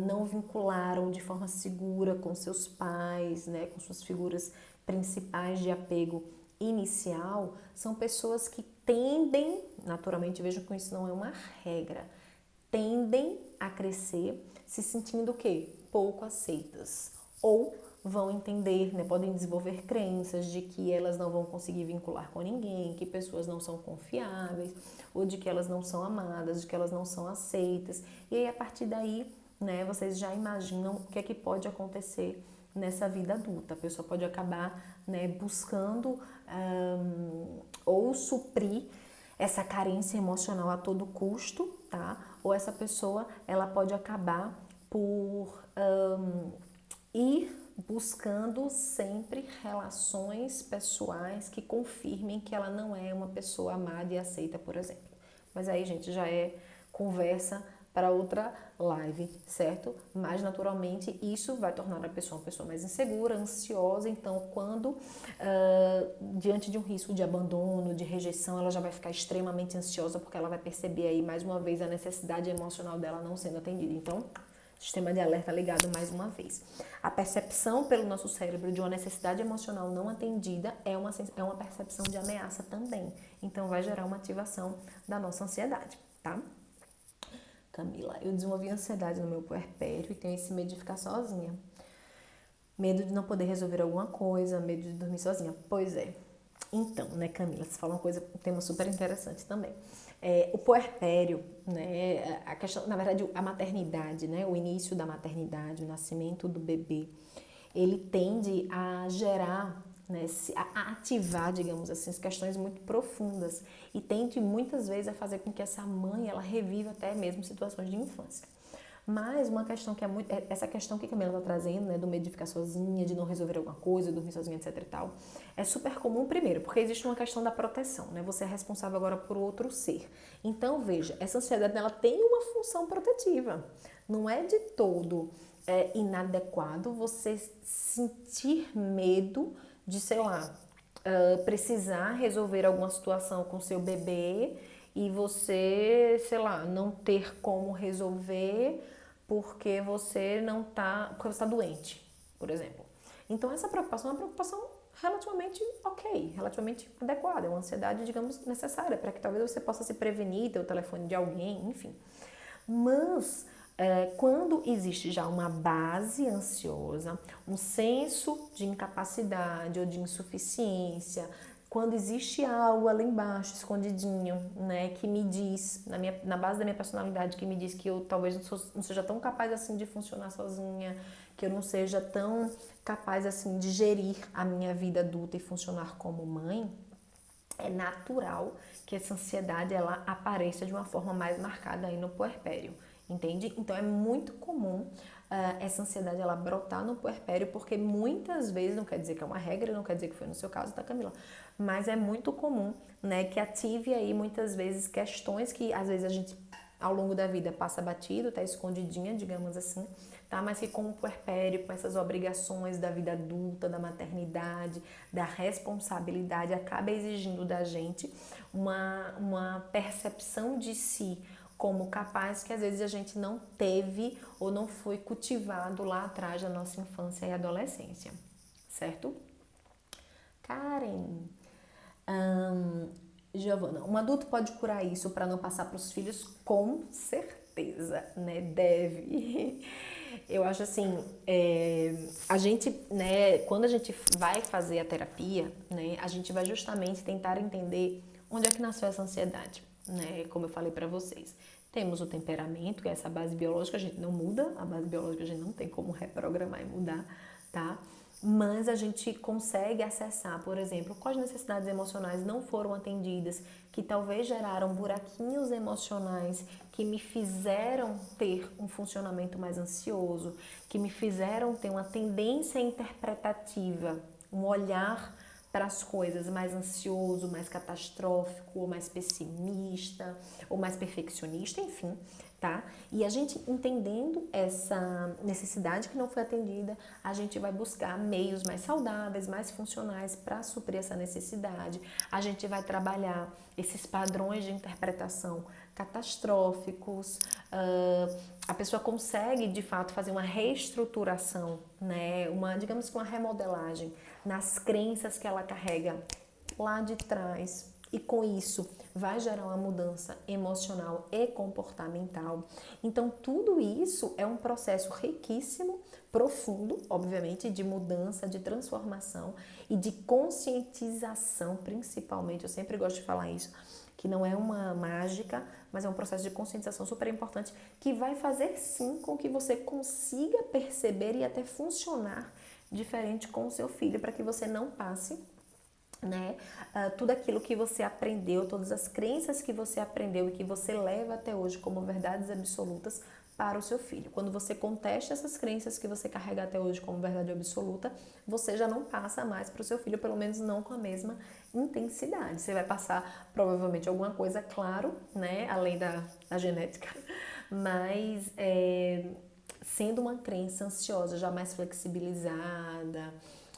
não vincularam de forma segura com seus pais, né, com suas figuras principais de apego inicial, são pessoas que tendem, naturalmente, vejam que isso não é uma regra, tendem a crescer se sentindo o quê? Pouco aceitas. Ou vão entender, né, podem desenvolver crenças de que elas não vão conseguir vincular com ninguém, que pessoas não são confiáveis, ou de que elas não são amadas, de que elas não são aceitas. E aí, a partir daí, né, vocês já imaginam o que é que pode acontecer nessa vida adulta. A pessoa pode acabar, né, buscando ou suprir essa carência emocional a todo custo, tá? Ou essa pessoa, ela pode acabar por ir buscando sempre relações pessoais que confirmem que ela não é uma pessoa amada e aceita, por exemplo. Mas aí, gente, já é conversa para outra live, certo? Mas, naturalmente, isso vai tornar a pessoa uma pessoa mais insegura, ansiosa. Então, quando diante de um risco de abandono, de rejeição, ela já vai ficar extremamente ansiosa porque ela vai perceber aí, mais uma vez, a necessidade emocional dela não sendo atendida. Então, sistema de alerta ligado mais uma vez. A percepção pelo nosso cérebro de uma necessidade emocional não atendida é uma percepção de ameaça também. Então, vai gerar uma ativação da nossa ansiedade, tá? Camila, eu desenvolvi ansiedade no meu puerpério e tenho esse medo de ficar sozinha. Medo de não poder resolver alguma coisa, medo de dormir sozinha. Pois é. Então, né, Camila, você falou um tema super interessante também. O puerpério, né, a questão, na verdade, a maternidade, né, o início da maternidade, o nascimento do bebê, ele tende a gerar, né, a ativar, digamos assim, as questões muito profundas e tende muitas vezes a fazer com que essa mãe, ela reviva até mesmo situações de infância. Mas uma questão que essa questão que a Camila está trazendo, né, do medo de ficar sozinha, de não resolver alguma coisa, dormir sozinha, etc e tal, é super comum primeiro, porque existe uma questão da proteção, né? Você é responsável agora por outro ser. Então, veja, essa ansiedade, ela tem uma função protetiva. Não é de todo inadequado você sentir medo de, sei lá, precisar resolver alguma situação com seu bebê e você, sei lá, não ter como resolver porque você está doente, por exemplo. Então essa preocupação é uma preocupação relativamente ok, relativamente adequada, é uma ansiedade, digamos, necessária para que talvez você possa se prevenir, ter o telefone de alguém, enfim. Mas quando existe já uma base ansiosa, um senso de incapacidade ou de insuficiência, quando existe algo ali embaixo, escondidinho, né, que me diz, na base da minha personalidade, que me diz que eu talvez não seja tão capaz assim de funcionar sozinha, que eu não seja tão capaz assim de gerir a minha vida adulta e funcionar como mãe, é natural que essa ansiedade ela apareça de uma forma mais marcada aí no puerpério, entende? Então é muito comum essa ansiedade ela brotar no puerpério, porque muitas vezes, não quer dizer que é uma regra, não quer dizer que foi no seu caso, tá, Camila? Mas é muito comum, né, que ative aí muitas vezes questões que às vezes a gente ao longo da vida passa batido, tá escondidinha, digamos assim, tá? Mas que com o puerpério, com essas obrigações da vida adulta, da maternidade, da responsabilidade, acaba exigindo da gente uma percepção de si como capaz que às vezes a gente não teve ou não foi cultivado lá atrás da nossa infância e adolescência, certo? Karen, Giovana, um adulto pode curar isso para não passar para os filhos? Com certeza, né? Deve. Eu acho assim, a gente, né, quando a gente vai fazer a terapia, né, a gente vai justamente tentar entender onde é que nasceu essa ansiedade, né? Como eu falei para vocês. Temos o temperamento, que é essa base biológica, a gente não muda, a base biológica a gente não tem como reprogramar e mudar, tá? Mas a gente consegue acessar, por exemplo, quais necessidades emocionais não foram atendidas, que talvez geraram buraquinhos emocionais que me fizeram ter um funcionamento mais ansioso, que me fizeram ter uma tendência interpretativa, um olhar para as coisas mais ansioso, mais catastrófico, ou mais pessimista, ou mais perfeccionista, enfim, tá? E a gente entendendo essa necessidade que não foi atendida, a gente vai buscar meios mais saudáveis, mais funcionais para suprir essa necessidade. A gente vai trabalhar esses padrões de interpretação catastróficos, a pessoa consegue de fato fazer uma reestruturação, né? Digamos que uma remodelagem nas crenças que ela carrega lá de trás, e com isso vai gerar uma mudança emocional e comportamental. Então tudo isso é um processo riquíssimo, profundo, obviamente, de mudança, de transformação e de conscientização, principalmente. Eu sempre gosto de falar isso, que não é uma mágica, mas é um processo de conscientização super importante que vai fazer sim com que você consiga perceber e até funcionar diferente com o seu filho, para que você não passe, né, tudo aquilo que você aprendeu, todas as crenças que você aprendeu e que você leva até hoje como verdades absolutas para o seu filho. Quando você contesta essas crenças que você carrega até hoje como verdade absoluta, você já não passa mais para o seu filho, pelo menos não com a mesma intensidade. Você vai passar provavelmente alguma coisa, claro, né, além da genética, mas sendo uma crença ansiosa, já mais flexibilizada,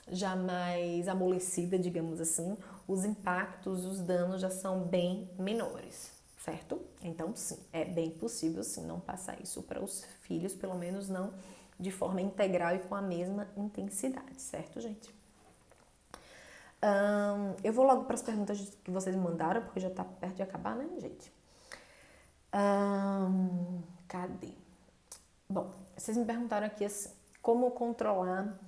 já mais amolecida, digamos assim, os impactos, os danos já são bem menores, certo? Então, sim, é bem possível, sim, não passar isso para os filhos, pelo menos não de forma integral e com a mesma intensidade, certo, gente? Eu vou logo para as perguntas que vocês me mandaram, porque já está perto de acabar, né, gente? Cadê? Bom, vocês me perguntaram aqui assim, como controlar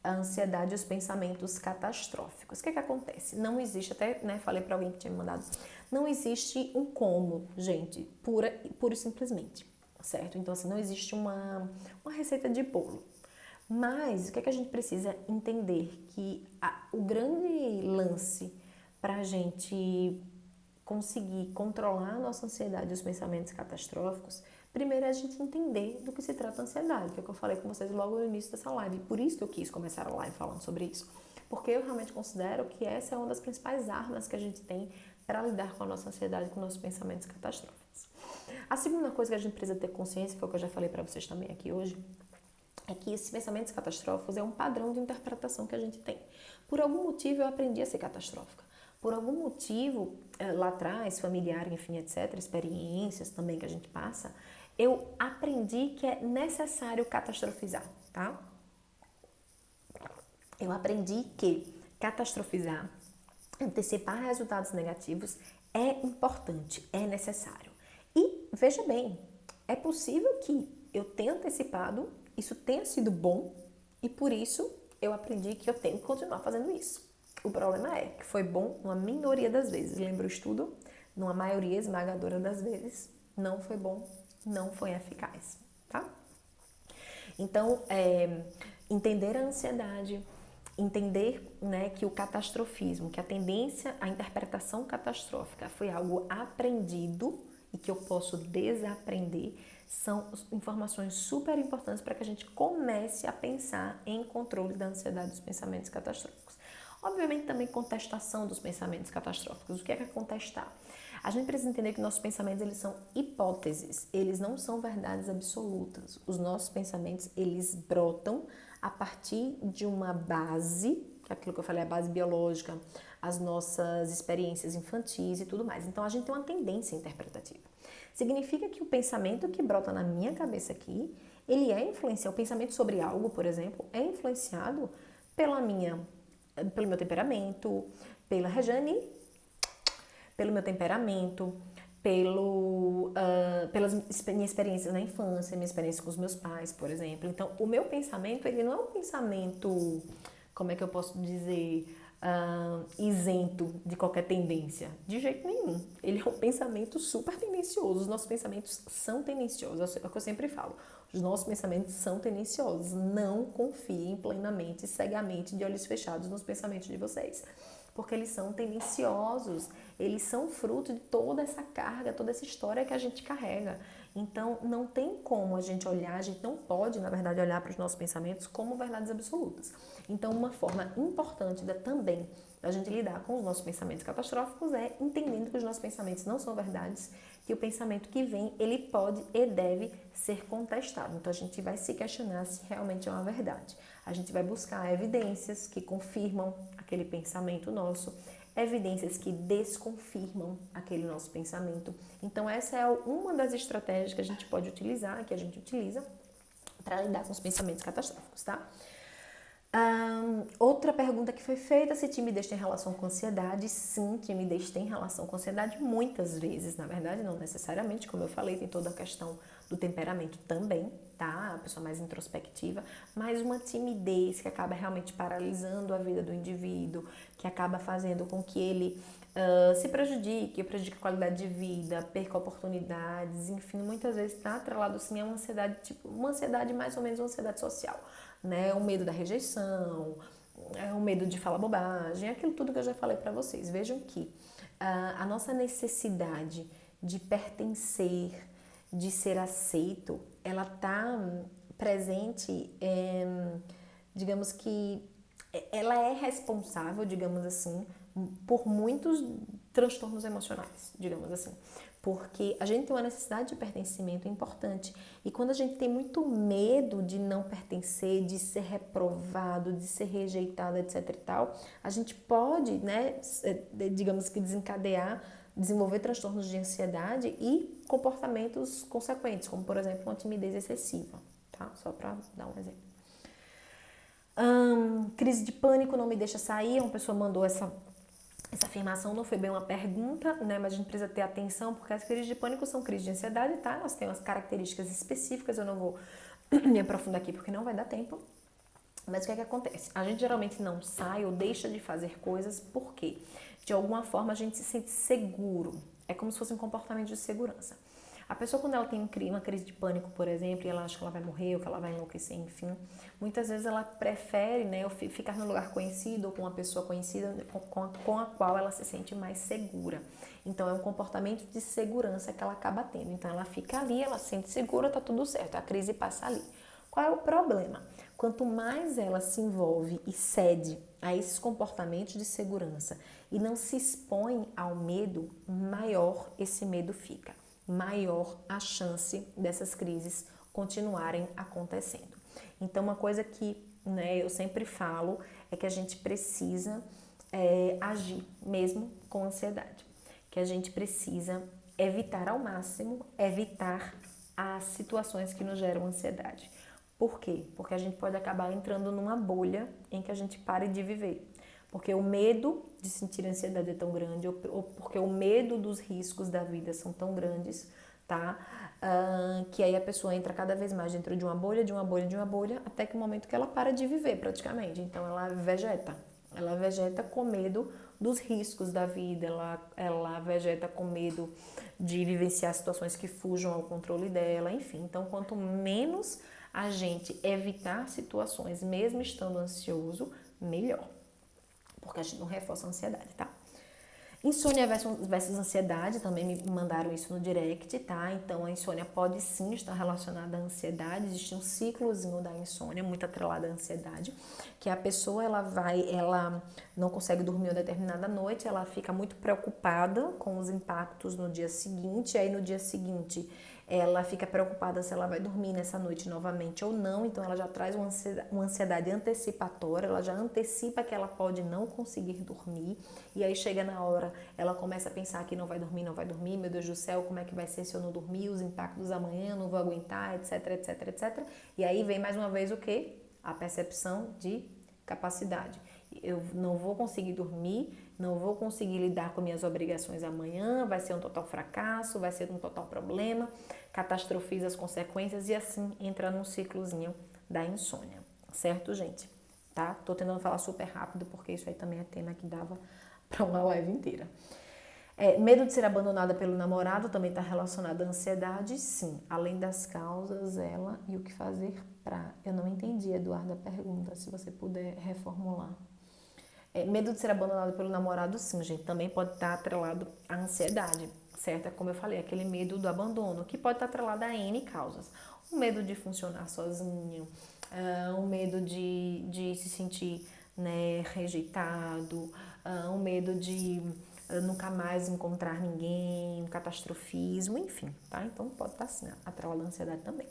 a ansiedade e os pensamentos catastróficos. O que acontece? Não existe, até falei para alguém que tinha me mandado, não existe um como, gente, pura e simplesmente, certo? Então, assim, não existe uma receita de bolo. Mas o que a gente precisa entender? Que o grande lance para a gente conseguir controlar a nossa ansiedade e os pensamentos catastróficos, primeiro é a gente entender do que se trata a ansiedade, que é o que eu falei com vocês logo no início dessa live. Por isso que eu quis começar a live falando sobre isso. Porque eu realmente considero que essa é uma das principais armas que a gente tem para lidar com a nossa ansiedade e com nossos pensamentos catastróficos. A segunda coisa que a gente precisa ter consciência, que é o que eu já falei para vocês também aqui hoje, é que esses pensamentos catastróficos é um padrão de interpretação que a gente tem. Por algum motivo eu aprendi a ser catastrófica. Por algum motivo, lá atrás, familiar, enfim, etc., experiências também que a gente passa, eu aprendi que é necessário catastrofizar, tá? Eu aprendi que catastrofizar, antecipar resultados negativos é importante, é necessário. E, veja bem, é possível que eu tenha antecipado, isso tenha sido bom, e por isso eu aprendi que eu tenho que continuar fazendo isso. O problema é que foi bom numa minoria das vezes. Lembra o estudo? Numa maioria esmagadora das vezes, não foi bom, não foi eficaz, tá? Então, entender a ansiedade, Entender, né, que o catastrofismo, que a tendência à interpretação catastrófica foi algo aprendido e que eu posso desaprender, são informações super importantes para que a gente comece a pensar em controle da ansiedade dos pensamentos catastróficos. Obviamente também contestação dos pensamentos catastróficos. O que é contestar? A gente precisa entender que nossos pensamentos, eles são hipóteses, eles não são verdades absolutas. Os nossos pensamentos, eles brotam a partir de uma base, que é aquilo que eu falei, a base biológica, as nossas experiências infantis e tudo mais. Então, a gente tem uma tendência interpretativa. Significa que o pensamento que brota na minha cabeça aqui, ele é influenciado, o pensamento sobre algo, por exemplo, é influenciado pelo meu temperamento, pela Rejane, pelo meu temperamento, pelas minhas experiências na infância, minha experiência com os meus pais, por exemplo. Então, o meu pensamento, ele não é um pensamento, como é que eu posso dizer, isento de qualquer tendência. De jeito nenhum. Ele é um pensamento super tendencioso. Os nossos pensamentos são tendenciosos. É o que eu sempre falo. Os nossos pensamentos são tendenciosos. Não confiem plenamente, cegamente, de olhos fechados nos pensamentos de vocês. Porque eles são tendenciosos, eles são fruto de toda essa carga, toda essa história que a gente carrega. Então, não tem como a gente olhar, a gente não pode, na verdade, olhar para os nossos pensamentos como verdades absolutas. Então, uma forma importante também da gente lidar com os nossos pensamentos catastróficos é entendendo que os nossos pensamentos não são verdades, que o pensamento que vem, ele pode e deve ser contestado. Então, a gente vai se questionar se realmente é uma verdade. A gente vai buscar evidências que confirmam aquele pensamento nosso, evidências que desconfirmam aquele nosso pensamento. Então, essa é uma das estratégias que a gente pode utilizar, que a gente utiliza para lidar com os pensamentos catastróficos, tá? Outra pergunta que foi feita, se timidez tem relação com ansiedade. Sim, timidez tem relação com ansiedade muitas vezes, na verdade não necessariamente, como eu falei, tem toda a questão do temperamento também, tá? A pessoa mais introspectiva, mas uma timidez que acaba realmente paralisando a vida do indivíduo, que acaba fazendo com que ele se prejudique a qualidade de vida, perca oportunidades, enfim, muitas vezes está atrelado sim a uma ansiedade, tipo, uma ansiedade mais ou menos uma ansiedade social, né? O medo da rejeição, o medo de falar bobagem, aquilo tudo que eu já falei para vocês. Vejam que a nossa necessidade de pertencer, de ser aceito, ela está presente, digamos que ela é responsável, digamos assim, por muitos transtornos emocionais, digamos assim. Porque a gente tem uma necessidade de pertencimento importante. E quando a gente tem muito medo de não pertencer, de ser reprovado, de ser rejeitado, etc e tal, a gente pode, né, digamos que desenvolver transtornos de ansiedade e comportamentos consequentes, como por exemplo uma timidez excessiva, tá? Só para dar um exemplo. Crise de pânico não me deixa sair, uma pessoa mandou essa afirmação, não foi bem uma pergunta, né? Mas a gente precisa ter atenção, porque as crises de pânico são crises de ansiedade, tá? Elas têm umas características específicas, eu não vou me aprofundar aqui porque não vai dar tempo. Mas o que é que acontece? A gente geralmente não sai ou deixa de fazer coisas porque, de alguma forma, a gente se sente seguro. É como se fosse um comportamento de segurança. A pessoa, quando ela tem uma crise de pânico, por exemplo, e ela acha que ela vai morrer ou que ela vai enlouquecer, enfim, muitas vezes ela prefere, né, ficar num lugar conhecido ou com uma pessoa conhecida com a qual ela se sente mais segura. Então, é um comportamento de segurança que ela acaba tendo. Então, ela fica ali, ela se sente segura, tá tudo certo, a crise passa ali. Qual é o problema? Quanto mais ela se envolve e cede a esses comportamentos de segurança e não se expõe ao medo, maior esse medo fica. Maior a chance dessas crises continuarem acontecendo. Então, uma coisa que, né, eu sempre falo é que a gente precisa agir mesmo com ansiedade, que a gente precisa evitar ao máximo, evitar as situações que nos geram ansiedade. Por quê? Porque a gente pode acabar entrando numa bolha em que a gente pare de viver. Porque o medo de sentir ansiedade é tão grande, ou porque o medo dos riscos da vida são tão grandes, tá? Que aí a pessoa entra cada vez mais dentro de uma bolha, de uma bolha, de uma bolha, até que o momento que ela para de viver praticamente. Então ela vegeta com medo dos riscos da vida, ela vegeta com medo de vivenciar situações que fujam ao controle dela, enfim. Então, quanto menos a gente evitar situações, mesmo estando ansioso, melhor. Porque a gente não reforça a ansiedade, tá? Insônia versus ansiedade, também me mandaram isso no direct, tá? Então, a insônia pode sim estar relacionada à ansiedade, existe um ciclozinho da insônia, muito atrelado à ansiedade, que a pessoa, ela não consegue dormir uma determinada noite, ela fica muito preocupada com os impactos no dia seguinte, aí no dia seguinte ela fica preocupada se ela vai dormir nessa noite novamente ou não, então ela já traz uma ansiedade antecipatória, ela já antecipa que ela pode não conseguir dormir, e aí chega na hora, ela começa a pensar que não vai dormir, meu Deus do céu, como é que vai ser se eu não dormir, os impactos amanhã, não vou aguentar, etc, etc, etc. E aí vem mais uma vez o quê? A percepção de capacidade. Eu não vou conseguir dormir, não vou conseguir lidar com minhas obrigações amanhã, vai ser um total fracasso, vai ser um total problema, catastrofiza as consequências e assim entra num ciclozinho da insônia, certo, gente? Tá? Tô tentando falar super rápido porque isso aí também é tema que dava para uma live inteira. Medo de ser abandonada pelo namorado também está relacionado à ansiedade, sim. Além das causas, ela e o que fazer para. Eu não entendi, Eduardo, a pergunta, se você puder reformular. Medo de ser abandonado pelo namorado, sim, gente, também pode estar atrelado à ansiedade, certo? Como eu falei, aquele medo do abandono, que pode estar atrelado a N causas. O medo de funcionar sozinho, o medo de se sentir, né, rejeitado, o medo de nunca mais encontrar ninguém, um catastrofismo, enfim, tá? Então pode estar assim, atrelado à ansiedade também.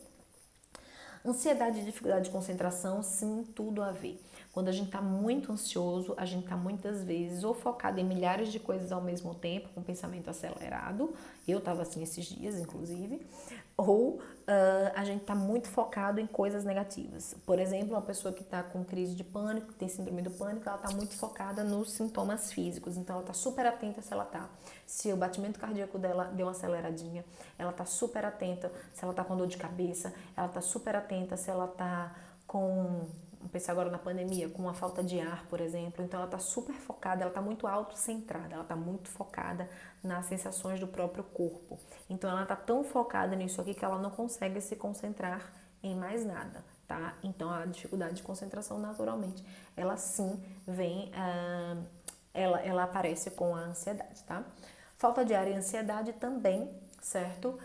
Ansiedade e dificuldade de concentração, sim, tudo a ver. Quando a gente está muito ansioso, a gente está muitas vezes ou focado em milhares de coisas ao mesmo tempo, com pensamento acelerado, eu estava assim esses dias, inclusive, ou a gente está muito focado em coisas negativas. Por exemplo, uma pessoa que está com crise de pânico, que tem síndrome do pânico, ela está muito focada nos sintomas físicos, então ela está super atenta se o batimento cardíaco dela deu uma aceleradinha, ela está super atenta se ela está com dor de cabeça, ela está super atenta se ela está com, vamos pensar agora na pandemia, com uma falta de ar, por exemplo, então ela está super focada, ela está muito autocentrada, ela está muito focada nas sensações do próprio corpo. Então ela está tão focada nisso aqui que ela não consegue se concentrar em mais nada, tá? Então a dificuldade de concentração naturalmente, ela sim vem, ela aparece com a ansiedade, tá? Falta de ar e ansiedade também, certo?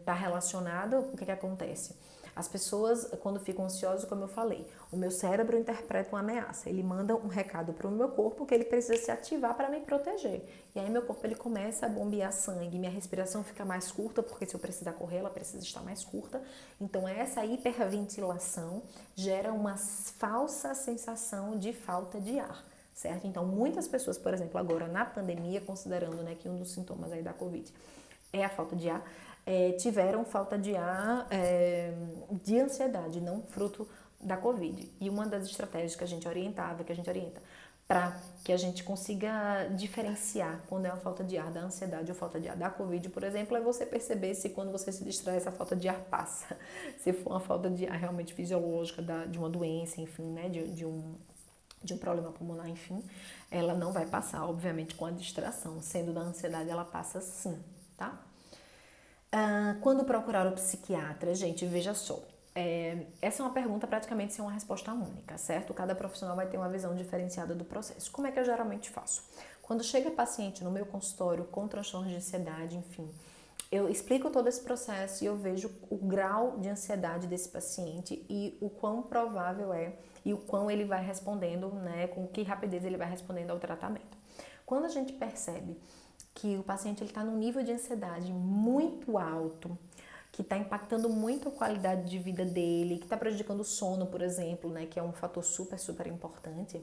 Tá relacionado, o que acontece? As pessoas, quando ficam ansiosas, como eu falei, o meu cérebro interpreta uma ameaça. Ele manda um recado para o meu corpo que ele precisa se ativar para me proteger. E aí meu corpo ele começa a bombear sangue, minha respiração fica mais curta, porque se eu precisar correr, ela precisa estar mais curta. Então essa hiperventilação gera uma falsa sensação de falta de ar, certo? Então muitas pessoas, por exemplo, agora na pandemia, considerando, né, que um dos sintomas aí da Covid é a falta de ar, tiveram falta de ar de ansiedade, não fruto da Covid. E uma das estratégias que a gente orienta, para que a gente consiga diferenciar quando é uma falta de ar da ansiedade ou falta de ar da Covid, por exemplo, é você perceber se quando você se distrai essa falta de ar passa. Se for uma falta de ar realmente fisiológica de uma doença, enfim, né, de um problema pulmonar, enfim, ela não vai passar, obviamente, com a distração. Sendo da ansiedade, ela passa sim, tá? Quando procurar o psiquiatra, gente, veja só. Essa é uma pergunta praticamente sem uma resposta única, certo? Cada profissional vai ter uma visão diferenciada do processo. Como é que eu geralmente faço? Quando chega paciente no meu consultório com transtorno de ansiedade, enfim, eu explico todo esse processo e eu vejo o grau de ansiedade desse paciente e o quão provável é e o quão ele vai respondendo, né, com que rapidez ele vai respondendo ao tratamento. Quando a gente percebe que o paciente está num nível de ansiedade muito alto, que está impactando muito a qualidade de vida dele, que está prejudicando o sono, por exemplo, né, que é um fator super, super importante,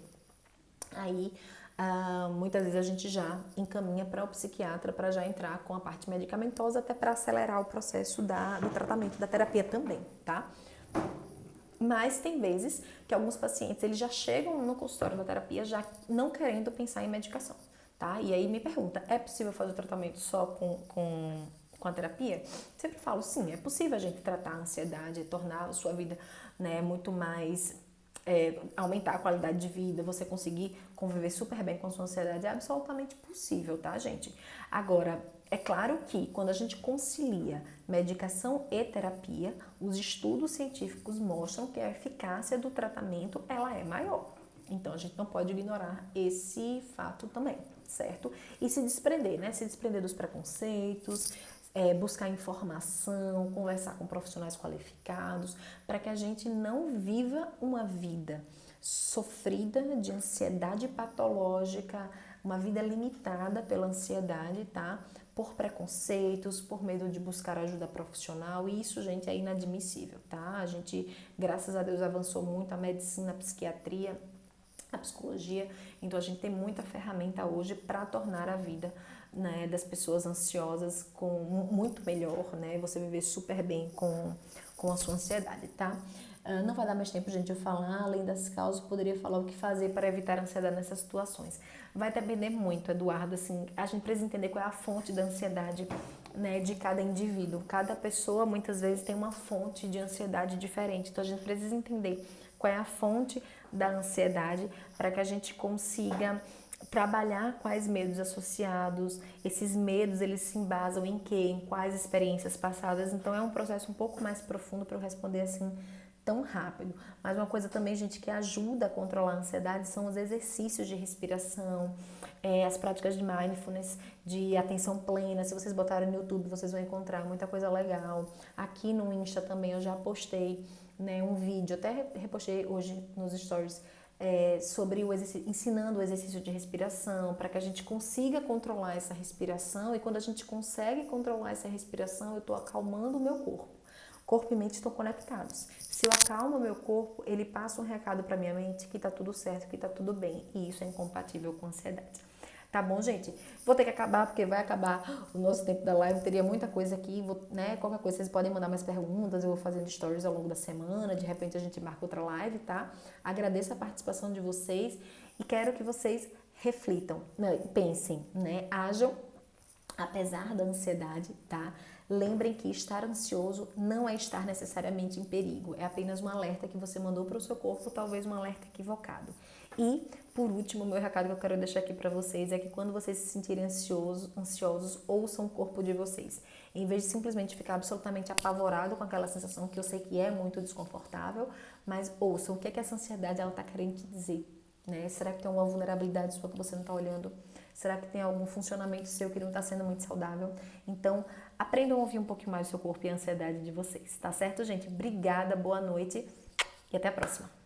aí muitas vezes a gente já encaminha para o psiquiatra para já entrar com a parte medicamentosa, até para acelerar o processo do tratamento, da terapia também, tá? Mas tem vezes que alguns pacientes eles já chegam no consultório da terapia já não querendo pensar em medicação, tá? E aí me pergunta, é possível fazer o tratamento só com a terapia? Sempre falo, sim, é possível a gente tratar a ansiedade, tornar a sua vida, né, muito mais, aumentar a qualidade de vida, você conseguir conviver super bem com a sua ansiedade, é absolutamente possível, tá, gente? Agora, é claro que quando a gente concilia medicação e terapia, os estudos científicos mostram que a eficácia do tratamento ela é maior, Então, a gente não pode ignorar esse fato também, certo? E se desprender, né? Se desprender dos preconceitos, buscar informação, conversar com profissionais qualificados, para que a gente não viva uma vida sofrida de ansiedade patológica, uma vida limitada pela ansiedade, tá? Por preconceitos, por medo de buscar ajuda profissional, e isso, gente, é inadmissível, tá? A gente, graças a Deus, avançou muito a medicina, a psiquiatria, a psicologia, então a gente tem muita ferramenta hoje para tornar a vida, né, das pessoas ansiosas muito melhor, né? Você viver super bem com a sua ansiedade, tá? Não vai dar mais tempo, gente, eu falar, além das causas, poderia falar o que fazer para evitar a ansiedade nessas situações. Vai depender muito, Eduardo, assim, a gente precisa entender qual é a fonte da ansiedade, né, de cada indivíduo. Cada pessoa, muitas vezes, tem uma fonte de ansiedade diferente, então a gente precisa entender qual é a fonte da ansiedade para que a gente consiga trabalhar quais medos associados. Esses medos, eles se embasam em quê? Em quais experiências passadas. Então é um processo um pouco mais profundo para eu responder assim tão rápido. Mas uma coisa também, gente, que ajuda a controlar a ansiedade são os exercícios de respiração, as práticas de mindfulness, de atenção plena. Se vocês botarem no YouTube, vocês vão encontrar muita coisa legal. Aqui no Insta também eu já postei, né, um vídeo, até repostei hoje nos stories, sobre ensinando o exercício de respiração, para que a gente consiga controlar essa respiração, e quando a gente consegue controlar essa respiração, eu estou acalmando o meu corpo. Corpo e mente estão conectados. Se eu acalmo o meu corpo, ele passa um recado para minha mente que está tudo certo, que está tudo bem, e isso é incompatível com ansiedade. Tá bom, gente? Vou ter que acabar, porque vai acabar o nosso tempo da live. Teria muita coisa aqui, né? Qualquer coisa, vocês podem mandar mais perguntas. Eu vou fazendo stories ao longo da semana. De repente, a gente marca outra live, tá? Agradeço a participação de vocês e quero que vocês reflitam, né? Pensem, né? Ajam, apesar da ansiedade, tá? Lembrem que estar ansioso não é estar necessariamente em perigo. É apenas um alerta que você mandou para o seu corpo, talvez um alerta equivocado. E, por último, o meu recado que eu quero deixar aqui para vocês é que quando vocês se sentirem ansiosos, ouçam o corpo de vocês. Em vez de simplesmente ficar absolutamente apavorado com aquela sensação que eu sei que é muito desconfortável, mas ouçam o que é que essa ansiedade está querendo te dizer. Né? Será que tem alguma vulnerabilidade sua que você não está olhando? Será que tem algum funcionamento seu que não está sendo muito saudável? Então, aprendam a ouvir um pouquinho mais o seu corpo e a ansiedade de vocês, tá certo, gente? Obrigada, boa noite e até a próxima.